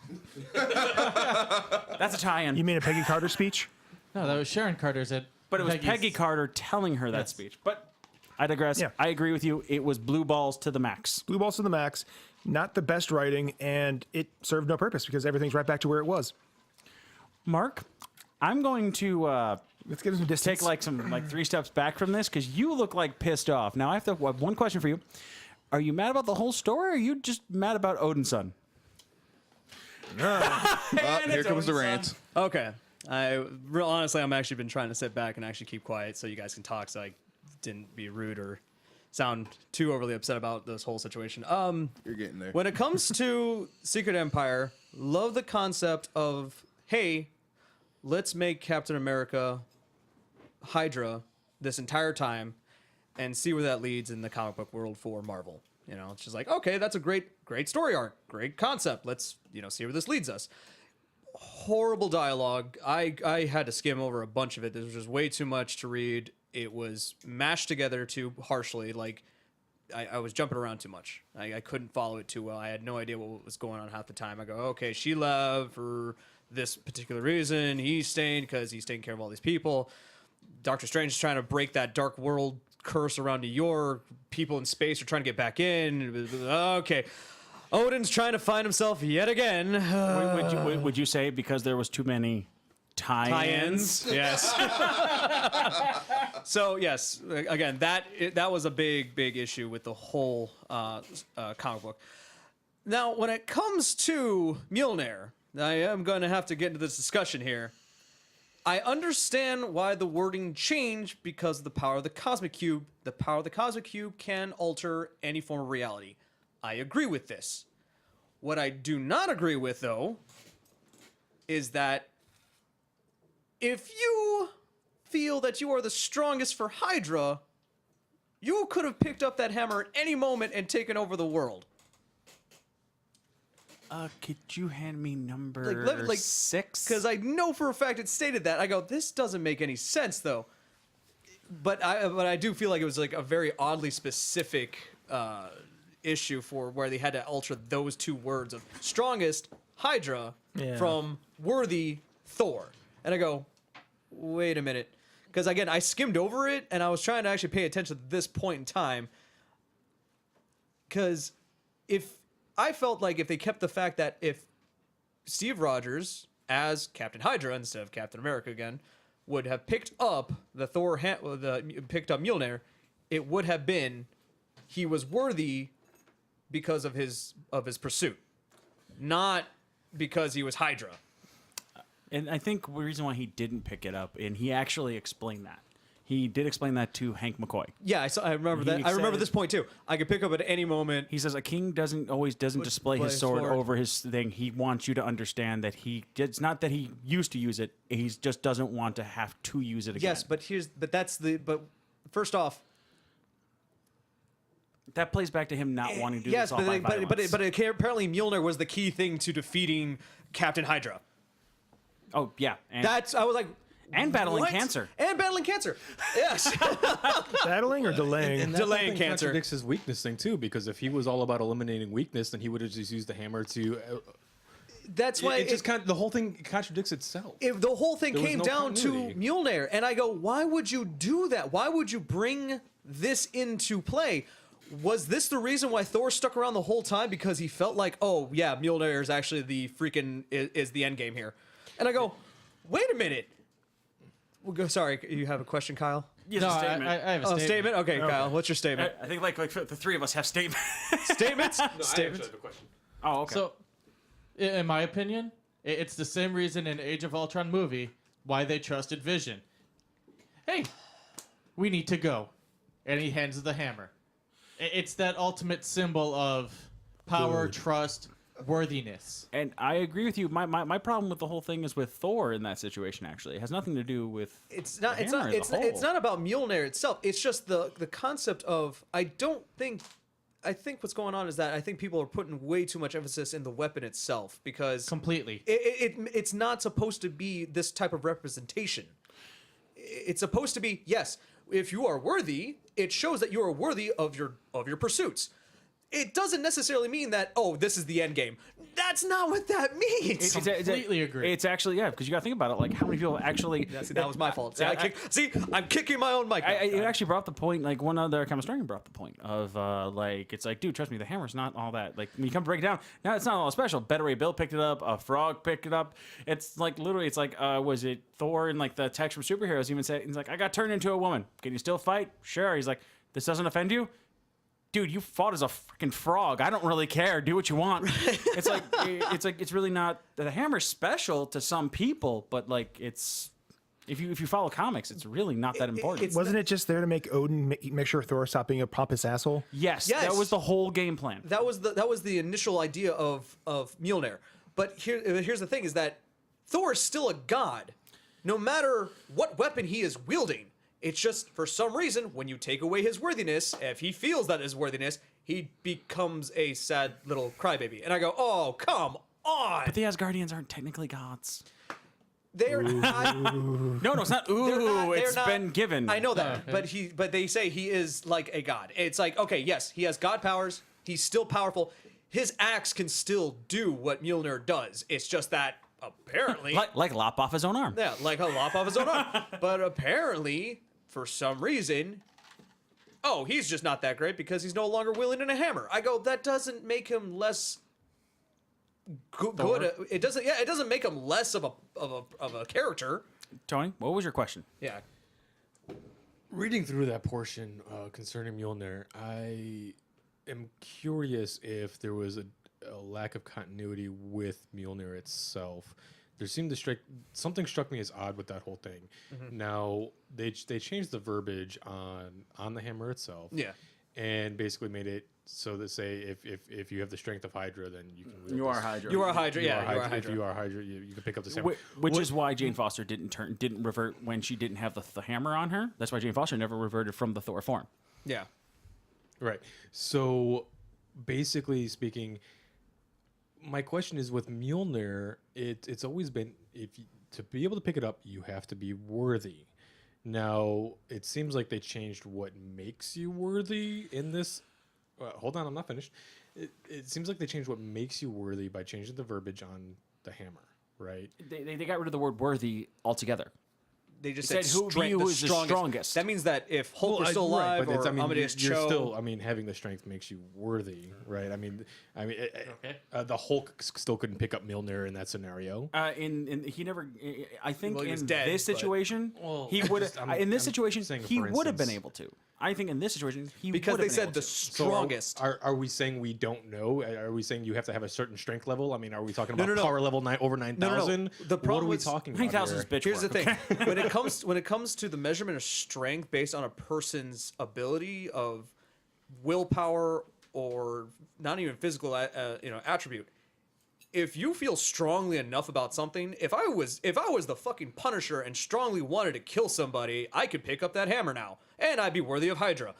That's a tie-in. You mean a Peggy Carter speech? No, that was Sharon Carter's at... But it was Peggy's- Peggy Carter telling her that Yes. speech. But I digress. Yeah. I agree with you. It was blue balls to the max. Blue balls to the max. Not the best writing, and it served no purpose because everything's right back to where it was. Mark, I'm going to Let's get some distance. take some 3 steps back from this because you look pissed off. Now I have one question for you. Are you mad about the whole story, or are you just mad about Odin's son? Here comes the rant. Okay. Honestly, I'm actually been trying to sit back and actually keep quiet so you guys can talk, so I didn't be rude or sound too overly upset about this whole situation. You're getting there. When it comes to Secret Empire, love the concept of, hey, let's make Captain America Hydra this entire time and see where that leads in the comic book world for Marvel. You know, it's just like, okay, that's a great story arc, great concept. Let's, see where this leads us. Horrible dialogue. I had to skim over a bunch of it. There was just way too much to read. It was mashed together too harshly. I was jumping around too much. I couldn't follow it too well. I had no idea what was going on half the time. I go, okay, she left for this particular reason. He's staying because he's taking care of all these people. Doctor Strange is trying to break that dark world curse around New York. People in space are trying to get back in. Okay. Odin's trying to find himself yet again. Would you say because there was too many tie-ins? Yes. So yes, again, that was a big issue with the whole comic book. Now, when it comes to Mjolnir, I am going to have to get into this discussion here. I understand why the wording changed because of the power of the Cosmic Cube. The power of the Cosmic Cube can alter any form of reality. I agree with this. What I do not agree with, though, is that if you feel that you are the strongest for Hydra, you could have picked up that hammer at any moment and taken over the world. Could you hand me number Like 6? Because I know for a fact it stated that. I go, this doesn't make any sense, though. But I do feel like it was like a very oddly specific issue for where they had to alter those two words of strongest Hydra from worthy Thor. And I go, wait a minute. Because again, I skimmed over it and I was trying to actually pay attention to this point in time. Because I felt like if they kept the fact that if Steve Rogers, as Captain Hydra instead of Captain America again, would have picked up the picked up Mjolnir, it would have been he was worthy because of his pursuit, not because he was Hydra. And I think the reason why he didn't pick it up, and he actually explained that. He did explain that to Hank McCoy. Yeah, I remember that. I remember this point too. I could pick up at any moment. He says a king doesn't display his sword over his thing. He wants you to understand that it's not that he used to use it. He just doesn't want to have to use it again. Yes, but first off, that plays back to him not wanting to do yes, this all by violence. but apparently Mjolnir was the key thing to defeating Captain Hydra. Oh yeah, and I was like, and battling what? cancer. And battling cancer. Yes. Battling or delaying? And that Delaying whole thing cancer. contradicts his weakness thing too, because if he was all about eliminating weakness, then he would have just used the hammer to. That's why The whole thing contradicts itself. the whole thing There was came no down continuity. to Mjolnir, and I go, why would you do that? Why would you bring this into play? Was this the reason why Thor stuck around the whole time? Because he felt like, oh yeah, Mjolnir is actually the freaking is the end game here, and I go, wait a minute. Sorry, you have a question, Kyle? Yes, No, a I statement. have a Oh, statement. statement? Okay, Kyle, what's your statement? I think like the three of us have statements. Statements? Statements? have a question. Oh, okay. So, in my opinion, it's the same reason in Age of Ultron movie why they trusted Vision. Hey, we need to go. And he hands the hammer. It's that ultimate symbol of power, trust, worthiness. And I agree with you. My problem with the whole thing is with Thor in that situation. Actually, it has nothing to do with. It's not. the It's hammer not. as a It's whole. not about Mjolnir itself. It's just the concept of. I think what's going on is that I think people are putting way too much emphasis in the weapon itself because Completely. it's not supposed to be this type of representation. It's supposed to be, yes, if you are worthy, it shows that you are worthy of your pursuits. It doesn't necessarily mean that, oh, this is the end game. That's not what that means. Completely agree. It's actually, yeah, because you got to think about it. Like, how many people actually. Yeah, see, that was my fault. See, I'm kicking my own mic. It actually brought up the point, like one other comic historian brought up the point of like, it's like, dude, trust me, the hammer's not all that. Like, when you come to break it down, now it's not all special. Better Ray Bill picked it up, a frog picked it up. It's like, literally, it's like, was it Thor in like the text from Superheroes even said, he's like, I got turned into a woman. Can you still fight? Sure. He's like, this doesn't offend you? Dude, you fought as a freaking frog. I don't really care. Do what you want. It's like it's really not. The hammer's special to some people, but like it's if you follow comics, it's really not that important. Wasn't it just there to make Odin make sure Thor stopped being a pompous asshole? Yes, Yes. that was the whole game plan. That was the initial idea of Mjolnir. But here's the thing: is that Thor is still a god, no matter what weapon he is wielding. It's just for some reason when you take away his worthiness, if he feels that is worthiness, he becomes a sad little crybaby. And I go, oh come on! But the Asgardians aren't technically gods. They're not. No, it's not. Ooh, it's been given. I know that, but they say he is like a god. It's like, okay, yes, he has god powers. He's still powerful. His axe can still do what Mjolnir does. It's just that apparently, like lop off his own arm. yeah, like a lop off his own arm. But apparently, for some reason, oh, he's just not that great because he's no longer wielding a hammer. I go, that doesn't make him less good. It doesn't. Yeah, it doesn't make him less of a character. Tony, what was your question? Yeah. Reading through that portion concerning Mjolnir, I am curious if there was a lack of continuity with Mjolnir itself. there seemed to strike something struck me as odd with that whole thing. Now they changed the verbiage on the hammer itself. Yeah. And basically made it so that say if you have the strength of Hydra, then you can wield You are this. Hydra. You are Hydra. You Yeah, are you Hydra. are If Hydra. you are Hydra, you can pick up this hammer. Which is why Jane Foster didn't revert when she didn't have the hammer on her. That's why Jane Foster never reverted from the Thor form. Yeah. Right. So basically speaking, my question is with Mjolnir, it's always been to be able to pick it up, you have to be worthy. Now it seems like they changed what makes you worthy in this. Hold on, I'm not finished. It seems like they changed what makes you worthy by changing the verbiage on the hammer, right? They got rid of the word worthy altogether. They just It said who strength- who is the strongest. That means that if Hulk was still alive but or Amadeus you're Cho, still. I mean, having the strength makes you worthy, right? I mean, Okay. the Hulk still couldn't pick up Mjolnir in that scenario. In he never. I think Well, he was in dead, this but- situation, Well, he would just- have. I'm- In this I'm situation, saying he for would have been instance. able to. I think in this situation, he because would they have been said able the to. strongest. Are we saying we don't know? Are we saying you have to have a certain strength level? I mean, are we talking about no. power level over no. 9,000? The What problem are we is talking about? 9,000 is here? bitch Here's the work, thing: when it comes to the measurement of strength based on a person's ability of willpower or not even physical, attribute. If you feel strongly enough about something, if I was the fucking Punisher and strongly wanted to kill somebody, I could pick up that hammer now, and I'd be worthy of Hydra.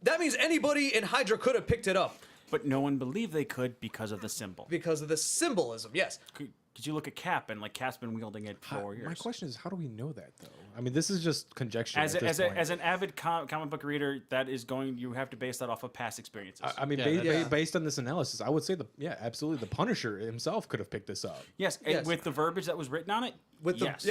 That means anybody in Hydra could have picked it up But no one believed they could because of the symbol. because of the symbolism. Yes, Could you look at Cap and Cap's been wielding it for 4 years? My question is, how do we know that though? I mean, this is just conjecture. As at this point. as an avid comic book reader, that is going. You have to base that off of past experiences. I mean, based on this analysis, I would say absolutely, the Punisher himself could have picked this up. yes, and Yes. with the verbiage that was written on it. with the yes.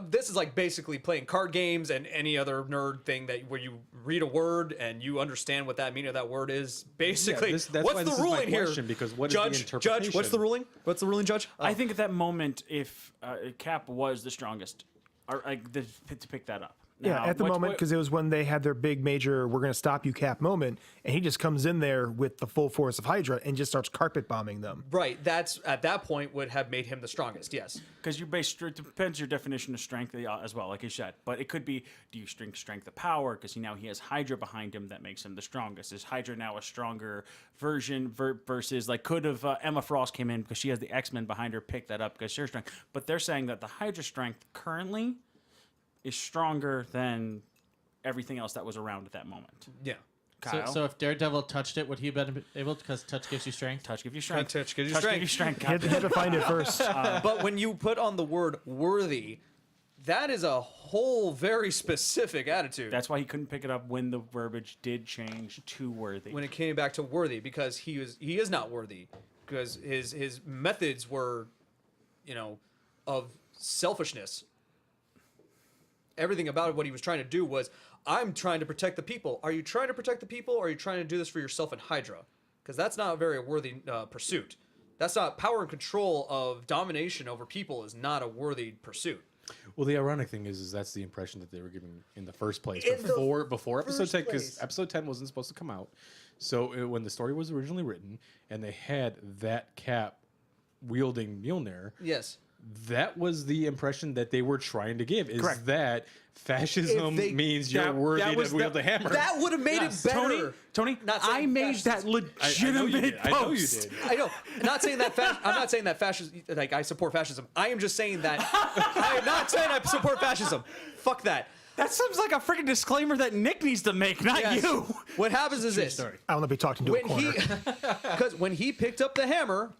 this is like basically playing card games and any other nerd thing where you read a word and you understand what that meaning of that word is. Basically, that's why what's the this is my ruling here? question, because what is the Judge, interpretation? what's the ruling? What's the ruling, Judge? I think at that moment, if Cap was the strongest, or to pick that up. Yeah, Now, at the what- moment, what- because it was when they had their big major "we're going to stop you" Cap moment, and he just comes in there with the full force of Hydra and just starts carpet bombing them. Right, that's at that point would have made him the strongest. Yes. Because it depends your definition of strength as well, like you said. But it could be, do you strength of power? Because now he has Hydra behind him that makes him the strongest. Is Hydra now a stronger version versus could have Emma Frost came in because she has the X-Men behind her, pick that up because she's strong. But they're saying that the Hydra strength currently is stronger than everything else that was around at that moment. Yeah. Kyle? So if Daredevil touched it, would he have been able? Because touch gives you strength. Touch gives you strength. Touch gives you Touch strength. gives you strength. He had to find it first. But when you put on the word worthy, that is a whole very specific attitude. That's why he couldn't pick it up when the verbiage did change to worthy. When it came back to worthy, because he is not worthy, because his methods were, of selfishness. Everything about what he was trying to do was, I'm trying to protect the people. Are you trying to protect the people, or are you trying to do this for yourself and Hydra? Because that's not a very worthy pursuit. That's not power and control of domination over people is not a worthy pursuit. Well, the ironic thing is that's the impression that they were giving in the first place In the before episode first 10, because place. episode 10 wasn't supposed to come out. So when the story was originally written and they had that Cap wielding Mjolnir, Yes. that was the impression that they were trying to give. Is Correct. that fascism If they- means you're worthy to wield the hammer? That would have made Yes. it better. Tony, Not saying I made fascist. that legitimate I know you post. did. I know. Not saying that. I'm not saying that fascism. Like I support fascism. I am just saying that. I am not saying I support fascism. Fuck that. That seems like a freaking disclaimer that Nick needs to make, not Yes. you. What happens is this: Story. I want to be talking to a when corner. because when he picked up the hammer,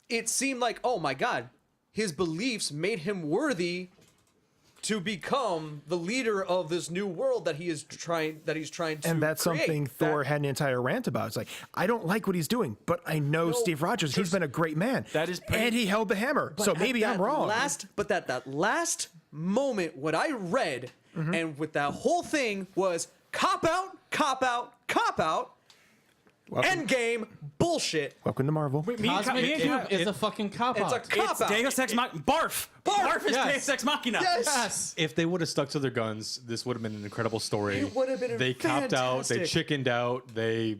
it seemed like, oh my god, his beliefs made him worthy to become the leader of this new world that he's trying to And that's create. something Thor had an entire rant about. It's like, I don't like what he's doing, but I know Steve Rogers. He's been a great man. That is pretty- and he held the hammer. So At maybe I'm that wrong. That last moment, what I read, and with that whole thing was cop out, cop out, cop out. End game bullshit. Welcome to Marvel. Cosmic Cube is a fucking cop It's a out. cop It's out. Deus Ex Machina. Barf. Barf is Yes. Deus Ex Machina. Yes. Yes. If they would have stuck to their guns, this would have been an incredible story. It would have been They copped out. They fantastic. chickened out. They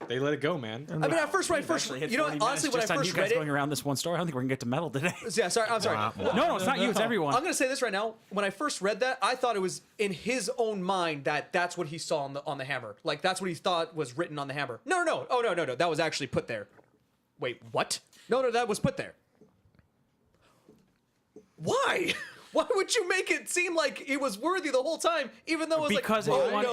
They let it go, man. I mean, at first, when I first, Actually hit you know, 40 honestly, when I minutes just on first you guys read going it, around this one story. I don't think we're gonna get to metal today. yeah, sorry, I'm sorry. No, it's not you. It's everyone. I'm gonna say this right now. When I first read that, I thought it was in his own mind that that's what he saw on the hammer. Like that's what he thought was written on the hammer. No. Oh no. That was actually put there. Wait, what? No, that was put there. Why? Why would you make it seem like it was worthy the whole time, even though it was Because like,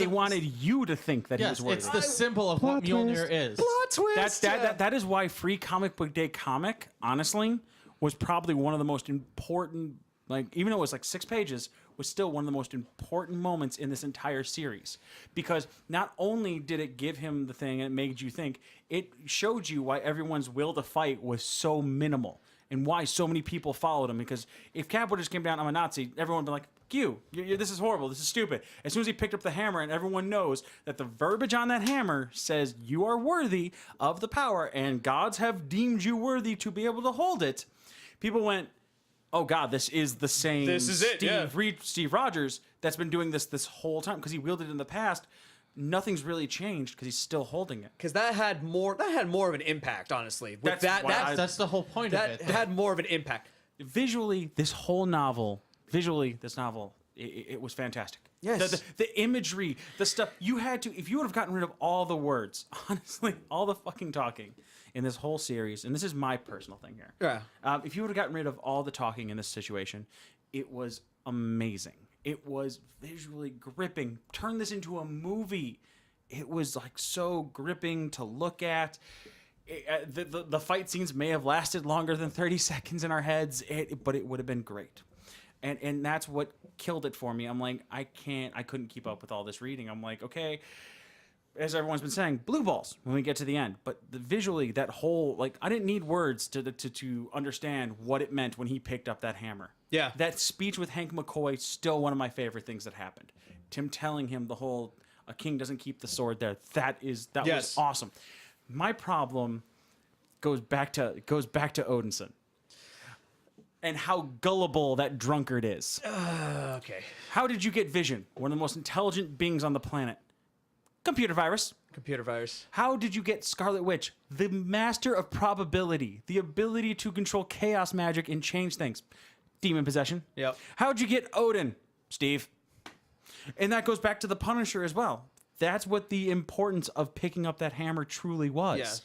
it wanted you to think that he Yes, was worthy. it's the symbol of what Mjolnir is. plot twist. That is why Free Comic Book Day comic, honestly, was probably one of the most important. Like, even though it was like 6 pages, was still one of the most important moments in this entire series, because not only did it give him the thing and it made you think, it showed you why everyone's will to fight was so minimal and why so many people followed him. Because if Cap would just came down, I'm a Nazi, everyone would be like, this is horrible, this is stupid. As soon as he picked up the hammer, and everyone knows that the verbiage on that hammer says you are worthy of the power and gods have deemed you worthy to be able to hold it, people went, oh God, this is the same This is it, yeah. Steve Rogers that's been doing this whole time, because he wielded it in the past. Nothing's really changed because he's still holding it. because that had more of an impact, honestly. With That's why That's the whole point of that it. had more of an impact. Visually, this novel, it was fantastic. Yes. The imagery, the stuff you had to, if you would have gotten rid of all the words, honestly, all the fucking talking in this whole series, and this is my personal thing here. Yeah. If you would have gotten rid of all the talking in this situation, it was amazing. It was visually gripping. Turn this into a movie. It was like so gripping to look at. The fight scenes may have lasted longer than 30 seconds in our heads, but it would have been great. And that's what killed it for me. I'm like, I couldn't keep up with all this reading. I'm like, okay, as everyone's been saying, blue balls when we get to the end. But visually, that whole, like, I didn't need words to understand what it meant when he picked up that hammer. Yeah. That speech with Hank McCoy, still one of my favorite things that happened. Tim telling him the whole, a king doesn't keep the sword there. That was awesome. My problem goes back to Odinson. And how gullible that drunkard is. Okay. How did you get Vision, one of the most intelligent beings on the planet? Computer virus. Computer virus. How did you get Scarlet Witch, the master of probability, the ability to control chaos magic and change things? Demon possession. Yep. How'd you get Odin, Steve? And that goes back to the Punisher as well. That's what the importance of picking up that hammer truly was.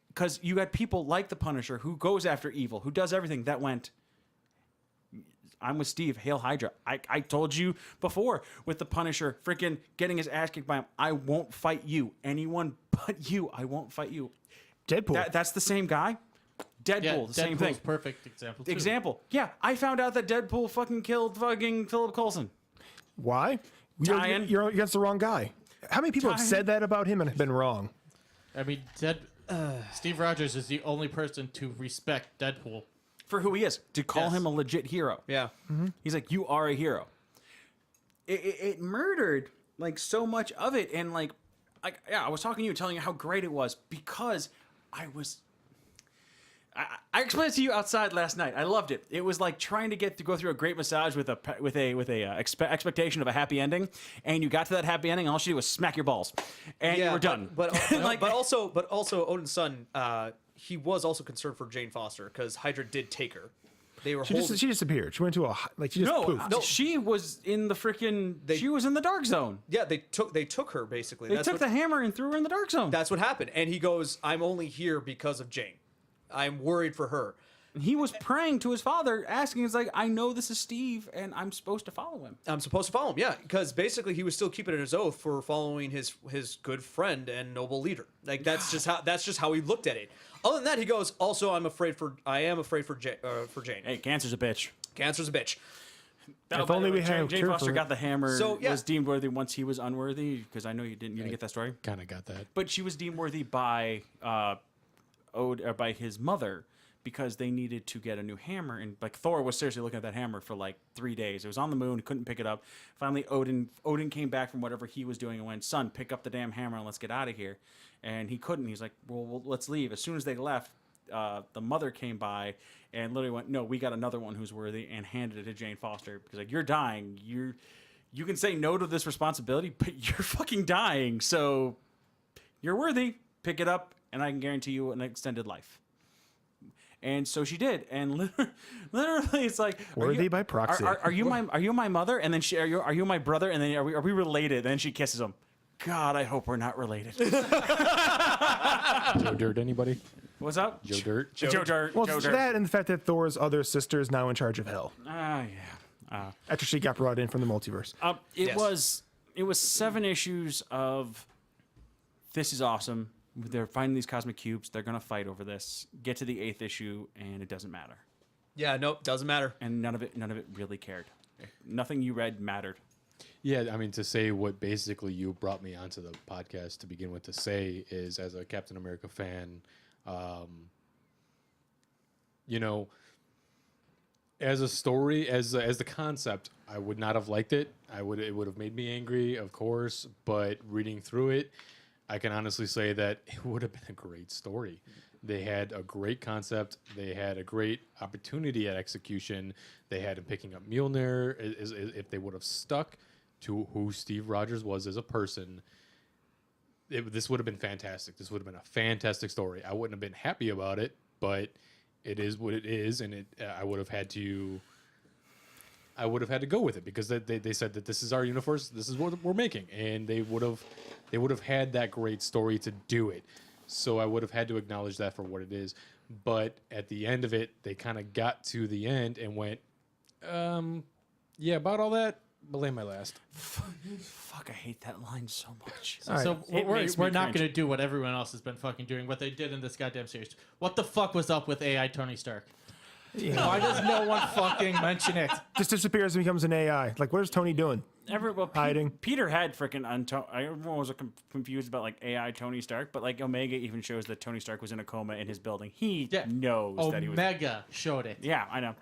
Because you had people like the Punisher who goes after evil, who does everything, that went, I'm with Steve. Hail Hydra. I told you before with the Punisher freaking getting his ass kicked by him. I won't fight you. Anyone but you. I won't fight you. Deadpool. That's the same guy. Deadpool, the same thing. Perfect example. Too. Example. Yeah, I found out that Deadpool fucking killed fucking Philip Coulson. Why? Tie-in. You're against the wrong guy. How many people have Tie-in. said that about him and have been wrong? I mean, Steve Rogers is the only person to respect Deadpool. For who he is. To call Yes. him a legit hero. Yeah. He's like, you are a hero. It murdered like so much of it, and like I was talking to you, telling you how great it was because I explained it to you outside last night. I loved it. It was like trying to go through a great massage with a expectation of a happy ending, and you got to that happy ending, and all she did was smack your balls, and you were done. But also Odin's son, he was also concerned for Jane Foster because Hydra did take her. They were She disappeared. She went to she just poofed. no, she was in the freaking. She was in the dark zone. Yeah, they took her basically. They took the hammer and threw her in the dark zone. That's what happened. And he goes, "I'm only here because of Jane. I'm worried for her." He was praying to his father, asking, "He's like, I know this is Steve, and I'm supposed to follow him." I'm supposed to follow him, yeah, because basically he was still keeping his oath for following his good friend and noble leader. Like that's just how he looked at it. Other than that, he goes, "Also, I am afraid for Jane. Hey, cancer's a bitch. Cancer's a bitch." If only we had a Jane cure Foster for it. got the hammer. So, yeah. Was deemed worthy once he was unworthy, because I know you didn't get that story. Kind of got that. But she was deemed worthy by by his mother, because they needed to get a new hammer, and like Thor was seriously looking at that hammer for like 3 days. It was on the moon, couldn't pick it up. Finally, Odin came back from whatever he was doing and went, "Son, pick up the damn hammer and let's get out of here." And he couldn't. He's like, well, let's leave. As soon as they left, the mother came by and literally went, "No, we got another one who's worthy," and handed it to Jane Foster, because like, you're dying. You can say no to this responsibility, but you're fucking dying. So You're worthy. Pick it up, and I can guarantee you an extended life. And so she did, and literally, it's like Worthy by proxy. Are you my mother? And then are you my brother? And then are we related? And then she kisses him. God, I hope we're not related. Joe Dirt, anybody? What's up? Joe Dirt. Joe Dirt. Well, Joe it's Dirt. that and the fact that Thor's other sister is now in charge of Hell Yeah. after she got brought in from the multiverse. It was 7 issues of this is awesome. They're finding these cosmic cubes. They're gonna fight over this. Get to the 8th issue, and it doesn't matter. Yeah, nope, doesn't matter. And none of it really cared. Nothing you read mattered. Yeah, I mean, to say what basically you brought me onto the podcast to begin with to say is, as a Captain America fan, you know, as a story, as the concept, I would not have liked it. It would have made me angry, of course. But reading through it, I can honestly say that it would have been a great story. They had a great concept. They had a great opportunity at execution. They had him picking up Mjolnir. If they would have stuck to who Steve Rogers was as a person, this would have been fantastic. This would have been a fantastic story. I wouldn't have been happy about it, but it is what it is, and I would have had to go with it because they said that this is our universe, this is what we're making, and they would have had that great story to do it. So I would have had to acknowledge that for what it is. But at the end of it, they kind of got to the end and went, yeah, about all that, belay my last. Fuck, I hate that line so much. So It makes we're me not cringe. going to do what everyone else has been fucking doing, what they did in this goddamn series. What the fuck was up with AI Tony Stark? Why does no one fucking mention it? Just disappears and becomes an AI. Like, what is Tony doing? Hiding. Peter had freaking everyone was confused about like AI Tony Stark, but like Omega even shows that Tony Stark was in a coma in his building. He knows that he was. Omega showed it. Yeah, I know.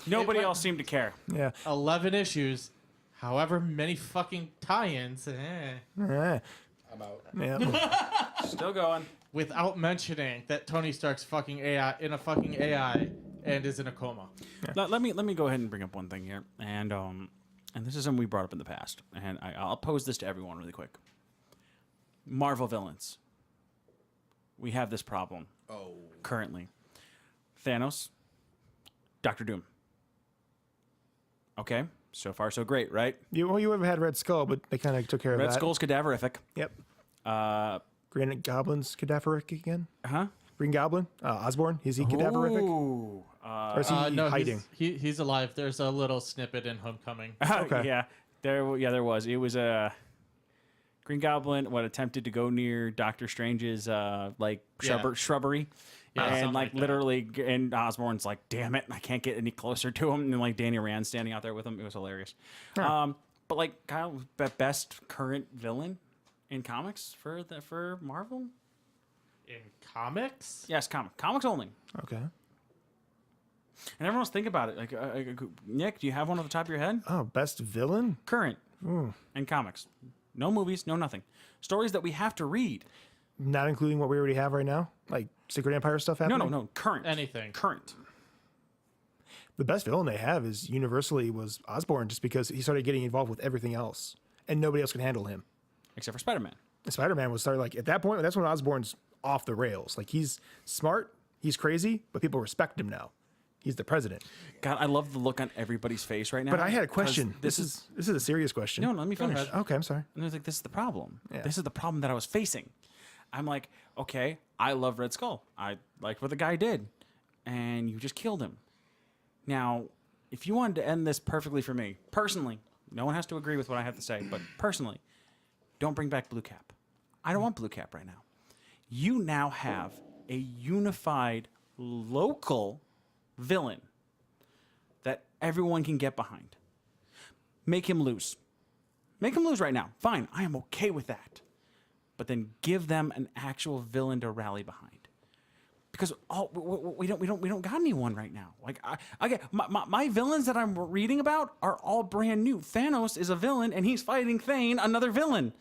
Nobody went- else seemed to care. Yeah. 11 issues, however many fucking tie-ins, Eh. I'm out. Yeah. Still going. without mentioning that Tony Stark's fucking AI in a fucking AI and is in a coma. Let me go ahead and bring up one thing here, and this is something we brought up in the past, and I'll pose this to everyone really quick. Marvel villains. We have this problem. Currently, Thanos, Doctor Doom. Okay, so far so great, right? You would have had Red Skull, but they kind of took care of Red that. Skull's cadaverific. Yep. Uh Green Goblin's cadaveric again? huh. Green Goblin? Osborn? Is he cadaveric? Ooh. Or is he No, hiding? he's alive. There's a little snippet in Homecoming. Okay. Yeah, there was. It was a Green Goblin. Attempted to go near Doctor Strange's shrubbery, Yeah, and something like that. literally, and Osborn's like, "Damn it, I can't get any closer to him." And then, like Danny Rand standing out there with him. It was hilarious. But like Kyle, best current villain in comics for Marvel. In comics? Yes, comics only. Okay. And everyone else think about it. Like Nick, do you have one off the top of your head? Oh, best villain? Current in comics. No movies, no nothing. Stories that we have to read. Not including what we already have right now? Like Secret Empire stuff happening? No. Current. Anything. Current. The best villain they have is universally was Osborn, just because he started getting involved with everything else. And nobody else can handle him. Except for Spider-Man. Spider-Man was started like at that point, that's when Osborn's off the rails. Like he's smart, he's crazy, but people respect him now. He's the president. God, I love the look on everybody's face right now. But I had a 'cause question. This is a serious question. No, let me finish. ahead. Okay, I'm sorry. And I was like, this is the problem. Yeah. This is the problem that I was facing. I'm like, okay, I love Red Skull. I like what the guy did. And you just killed him. Now, if you wanted to end this perfectly for me, personally, no one has to agree with what I have to say, but personally, don't bring back Blue Cap. I don't want Blue Cap right now. You now have a unified local villain that everyone can get behind. Make him lose. Make him lose right now. Fine, I am okay with that. But then give them an actual villain to rally behind. Because we don't got anyone right now. Like I get my villains that I'm reading about are all brand new. Thanos is a villain and he's fighting Thane, another villain.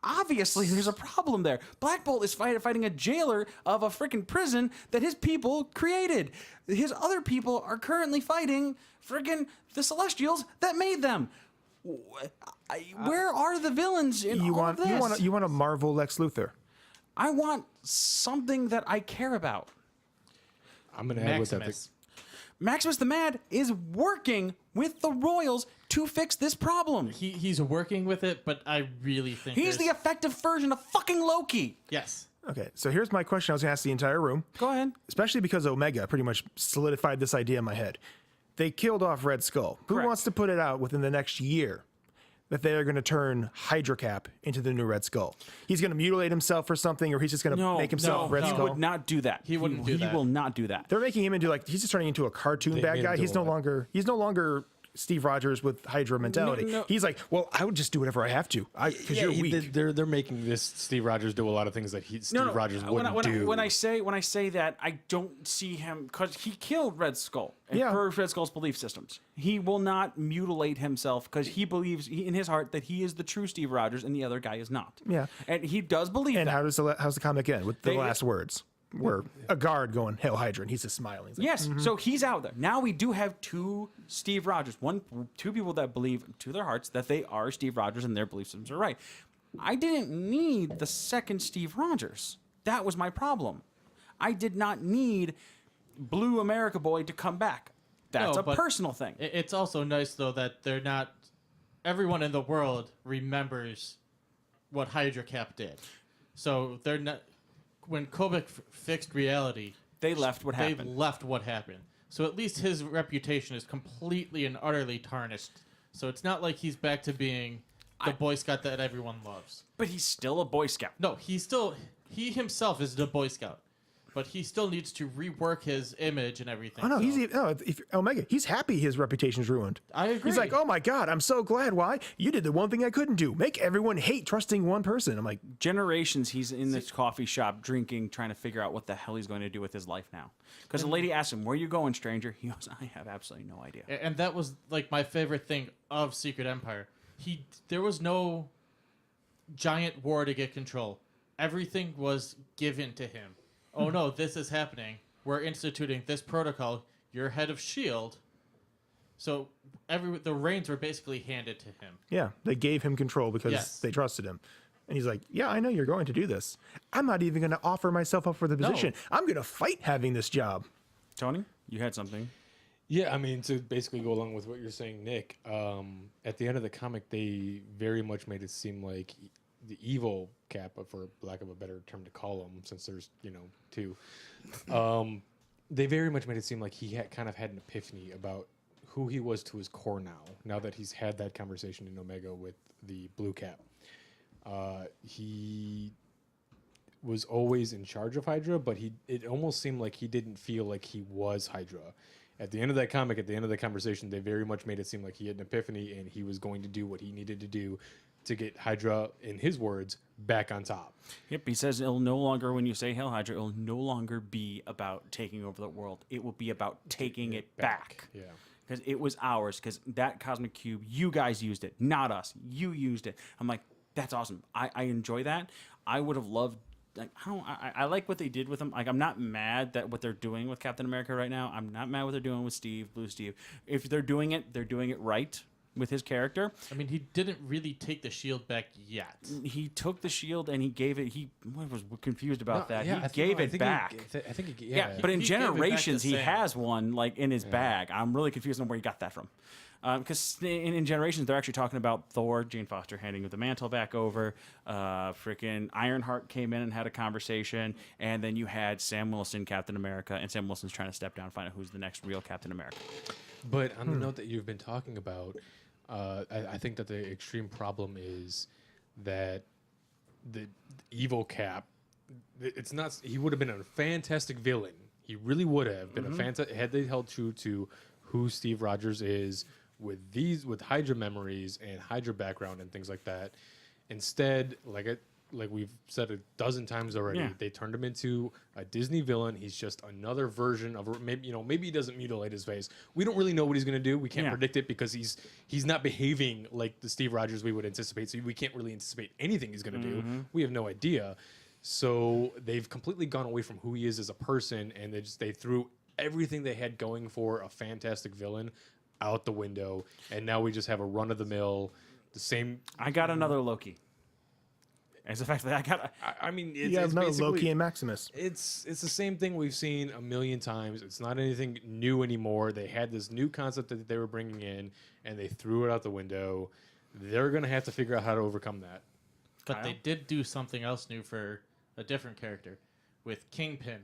Obviously, there's a problem there. Black Bolt is fighting a jailer of a freaking prison that his people created. His other people are currently fighting freaking the Celestials that made them. Where are the villains in all of this? You want a Marvel Lex Luthor. I want something that I care about. I'm gonna add with that. Maximus. Maximus the Mad is working with the Royals to fix this problem. He's working with it, but I really think He's the there's- effective version of fucking Loki. yes. Okay, so here's my question I was going to ask the entire room, Go ahead. especially because Omega pretty much solidified this idea in my head. They killed off Red Skull. Who Correct. wants to put it out within the next year that they are going to turn Hydra Cap into the new Red Skull? He's going to mutilate himself or something, or he's just going to No, make himself Red he Skull? would not do that. He wouldn't do He that. will not do that. They're making him into he's just turning into a cartoon They bad made him guy. do He's a no lot. longer Steve Rogers with Hydra mentality. no. He's like, well, I would just do whatever I have to because you're weak. They're making this Steve Rogers do a lot of things that Steve Rogers wouldn't do. When I say that, I don't see him because he killed Red Skull and Yeah. for Red Skull's belief systems. He will not mutilate himself because he believes in his heart that he is the true Steve Rogers and the other guy is not. Yeah. And he does believe And that. how's the comic end with the They- last words? Where a guard going, "Hail Hydra," and he's just smiling. He's like, Yes, so he's out there. Now we do have two Steve Rogers. Two people that believe to their hearts that they are Steve Rogers and their belief systems are right. I didn't need the second Steve Rogers. That was my problem. I did not need Blue America Boy to come back. That's No, a but personal thing. It's also nice though that they're not. Everyone in the world remembers what Hydra Cap did, so they're not. When Kobik fixed reality, They left what they happened. left what happened. So at least his reputation is completely and utterly tarnished. So it's not like he's back to being the Boy Scout that everyone loves. But he's still a Boy Scout. No, he himself is the Boy Scout, but he still needs to rework his image and everything. "Oh no, so- if Omega, he's happy his reputation's ruined." I agree. He's like, "Oh my god, I'm so glad. Why? You did the one thing I couldn't do: make everyone hate trusting one person." I'm like, Generations he's in this coffee shop drinking, trying to figure out what the hell he's going to do with his life now. Because the lady asked him, "Where are you going, stranger?" He goes, "I have absolutely no idea." And that was like my favorite thing of Secret Empire. There was no giant war to get control. Everything was given to him. Oh no, this is happening. We're instituting this protocol. You're head of Shield. So the reins were basically handed to him. "Yeah, they gave him control because Yes. they trusted him." And he's like, "Yeah, I know you're going to do this. I'm not even going to offer myself up for the position. I'm going to fight having this job." Tony, you had something. Yeah, I mean, to basically go along with what you're saying, Nick, at the end of the comic, they very much made it seem like the evil Cap, for lack of a better term to call him, since there's, two, they very much made it seem like he had kind of had an epiphany about who he was to his core now that he's had that conversation in Omega with the Blue Cap. He was always in charge of Hydra, but it almost seemed like he didn't feel like he was Hydra. At the end of that comic, at the end of the conversation, they very much made it seem like he had an epiphany and he was going to do what he needed to do to get Hydra, in his words, back on top. Yep, he says it'll no longer, when you say Hail Hydra, it'll no longer be about taking over the world. It will be about taking it back. Yeah. Because it was ours. Because that cosmic cube, you guys used it, not us. You used it. I'm like, that's awesome. I enjoy that. I would have loved. Like, I like what they did with him. Like, I'm not mad that what they're doing with Captain America right now. I'm not mad what they're doing with Blue Steve. If they're doing it right with his character. I mean, he didn't really take the shield back yet. He took the shield and he gave it. I was confused about that. Yeah, he gave it back. I think he, Yeah, but in He gave it back to Generations, he Sam. has one like in his bag. I'm really confused on where he got that from. Because in Generations, they're actually talking about Thor, Jane Foster handing the mantle back over. Freaking Ironheart came in and had a conversation. And then you had Sam Wilson, Captain America, and Sam Wilson's trying to step down and find out who's the next real Captain America. But on the note that you've been talking about, I think that the extreme problem is that the evil Cap, it's not. He would have been a fantastic villain. He really would have been a fantastic had they held true to who Steve Rogers is with Hydra memories and Hydra background and things like that. Instead, like we've said a dozen times already, they turned him into a Disney villain. He's just another version of maybe he doesn't mutilate his face. We don't really know what he's going to do. We can't predict it because he's not behaving like the Steve Rogers we would anticipate. So we can't really anticipate anything he's going to do. We have no idea. So they've completely gone away from who he is as a person, and they threw everything they had going for a fantastic villain out the window, and now we just have a run of the mill, the same. I got another Loki. As the fact that I got I mean, it's, You have it's another basically Loki and Maximus. it's the same thing we've seen a million times. It's not anything new anymore. They had this new concept that they were bringing in, and they threw it out the window. They're gonna have to figure out how to overcome that. But they did do something else new for a different character with Kingpin.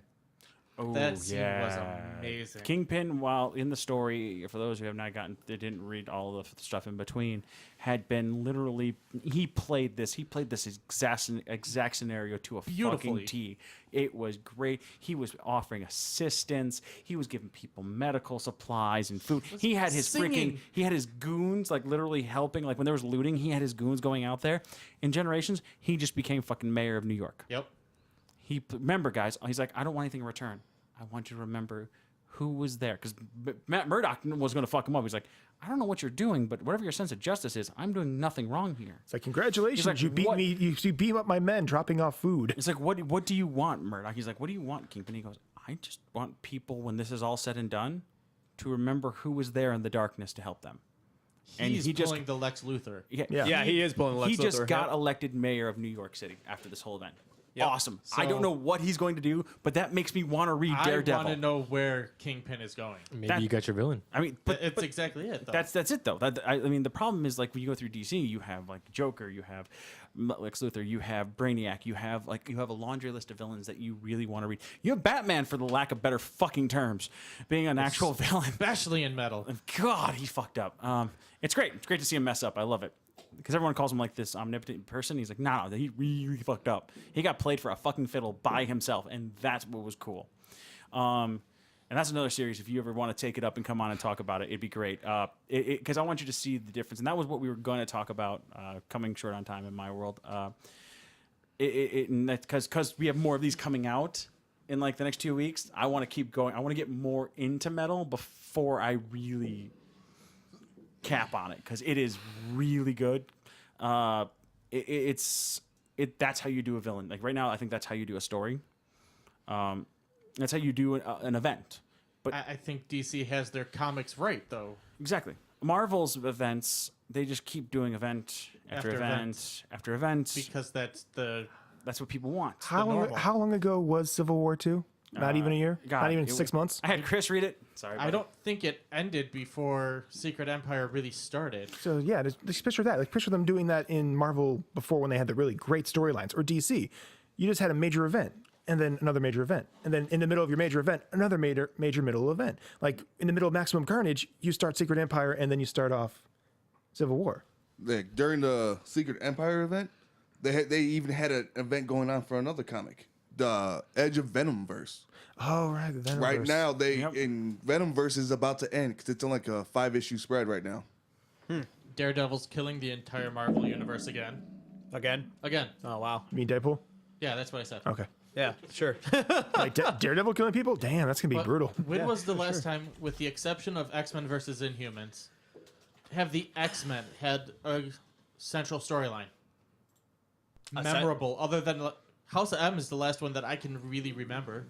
Oh, That scene was amazing. Kingpin, while in the story, for those who have not gotten, they didn't read all of the stuff in between, had been literally, he played this exact scenario to a Beautifully. fucking T. It was great. He was offering assistance. He was giving people medical supplies and food. He had his singing. he had his goons, like, literally helping. Like, when there was looting, he had his goons going out there. In Generations, he just became fucking mayor of New York. Yep. Remember, guys, he's like, I don't want anything in return. I want you to remember who was there. Because Matt Murdock was going to fuck him up. He's like, I don't know what you're doing, but whatever your sense of justice is, I'm doing nothing wrong here. It's like, congratulations, like, you beat what- me. You beat up my men dropping off food. It's like, what do you want, Murdoch? He's like, what do you want, Kingpin? He goes, I just want people, when this is all said and done, to remember who was there in the darkness to help them. And He's he just- pulling the Lex Luthor. Yeah. Yeah, he is pulling Lex He just Luthor, got yeah. elected mayor of New York City after this whole event. Yep. Awesome. I don't So- know what he's going to do, but that makes me want to read I Daredevil. want to know where Kingpin is going. Maybe That- you got your villain. I mean, but It's exactly it, though. That's it though. I mean, the problem is, like, when you go through DC, you have like Joker, you have Lex Luthor, you have Brainiac, you have a laundry list of villains that you really want to read. You have Batman, for the lack of better fucking terms, being an actual villain. especially in metal. God, he fucked up. It's great. It's great to see him mess up. I love it. Because everyone calls him like this omnipotent person. He's like, no, he really fucked up. He got played for a fucking fiddle by himself, and that's what was cool. And that's another series. If you ever want to take it up and come on and talk about it, it'd be great. Because I want you to see the difference. And that was what we were going to talk about, coming short on time in my world. Because we have more of these coming out in like the next 2 weeks. I want to keep going. I want to get more into metal before I really cap on it, because it is really good. That's how you do a villain. Like right now, I think that's how you do a story. That's how you do an event. But I think DC has their comics right, though. exactly, Marvel's events, they just keep doing event after After event after event. Because that's the That's what people want. normal. How long ago was Civil War 2? Not even a year? God, Not even it 6 months? I had Chris read it. Sorry, I buddy. don't think it ended before Secret Empire really started. So yeah, just picture that. Like picture them doing that in Marvel before, when they had the really great storylines, or DC. You just had a major event, and then another major event, and then in the middle of your major event, another major middle event. Like in the middle of Maximum Carnage, you start Secret Empire, and then you start off Civil War. Like, during the Secret Empire event, they even had an event going on for another comic, the Edge of Venomverse. Oh right, the Venomverse. Right now, Yep. in Venomverse is about to end because it's on like a 5-issue spread right now. Daredevil's killing the entire Marvel universe again. Again? Again. Oh, wow. You mean Deadpool? Yeah, that's what I said. Okay. Yeah, sure. Like Daredevil killing people? Damn, that's gonna be But brutal. When was the last time, with the exception of X-Men versus Inhumans, have the X-Men had a central storyline? Memorable, other than House of M is the last one that I can really remember.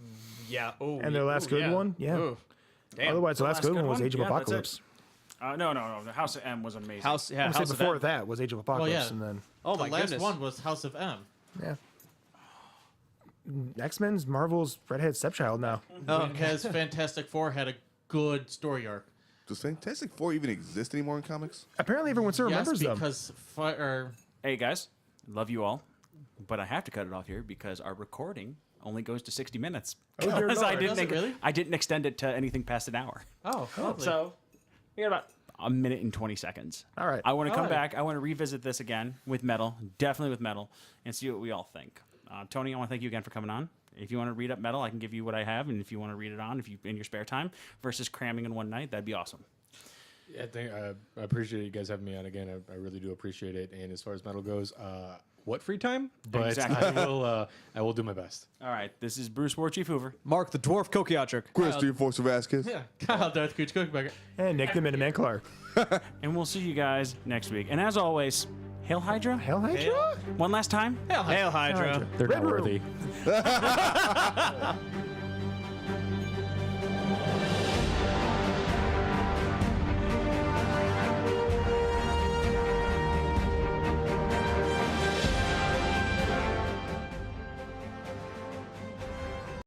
Yeah. Oh, And their last good one? Yeah. Ooh. Damn. Otherwise, the last good one was Age of Yeah, that's it. Apocalypse. No. The House of M was amazing. House, yeah, I would say House of before M. that was Age of Apocalypse, yeah. and then Oh The my last goodness. one was House of M. yeah. X-Men's Marvel's redhead stepchild now. Because Fantastic Four had a good story arc. Does Fantastic Four even exist anymore in comics? Apparently, everyone still Yes, remembers them. because Hey guys, love you all, but I have to cut it off here because our recording only goes to 60 minutes. Oh, dear Because I Lord. didn't Does it really? I didn't extend it to anything past an hour. oh, lovely. So we got about a minute and 20 seconds. All right. I want to come All right. back. I want to revisit this again with metal, definitely with metal, and see what we all think. Tony, I want to thank you again for coming on. If you want to read up metal, I can give you what I have, and if you want to read it on, if you in your spare time versus cramming in one night, that'd be awesome. Yeah, I appreciate you guys having me on again. I really do appreciate it. And as far as metal goes, what free time? But Exactly. I will do my best. All right, this is Bruce War Chief Hoover. Mark the Dwarf Kokiatric. Christy Force Vasquez. Yeah, Kyle Darth Cooch Cookbaker. And Nick the Minuteman Clark. And we'll see you guys next week. And as always, Hail Hydra. Hell, Hydra? One last time. Hail Hydra. They're Red not Room. worthy.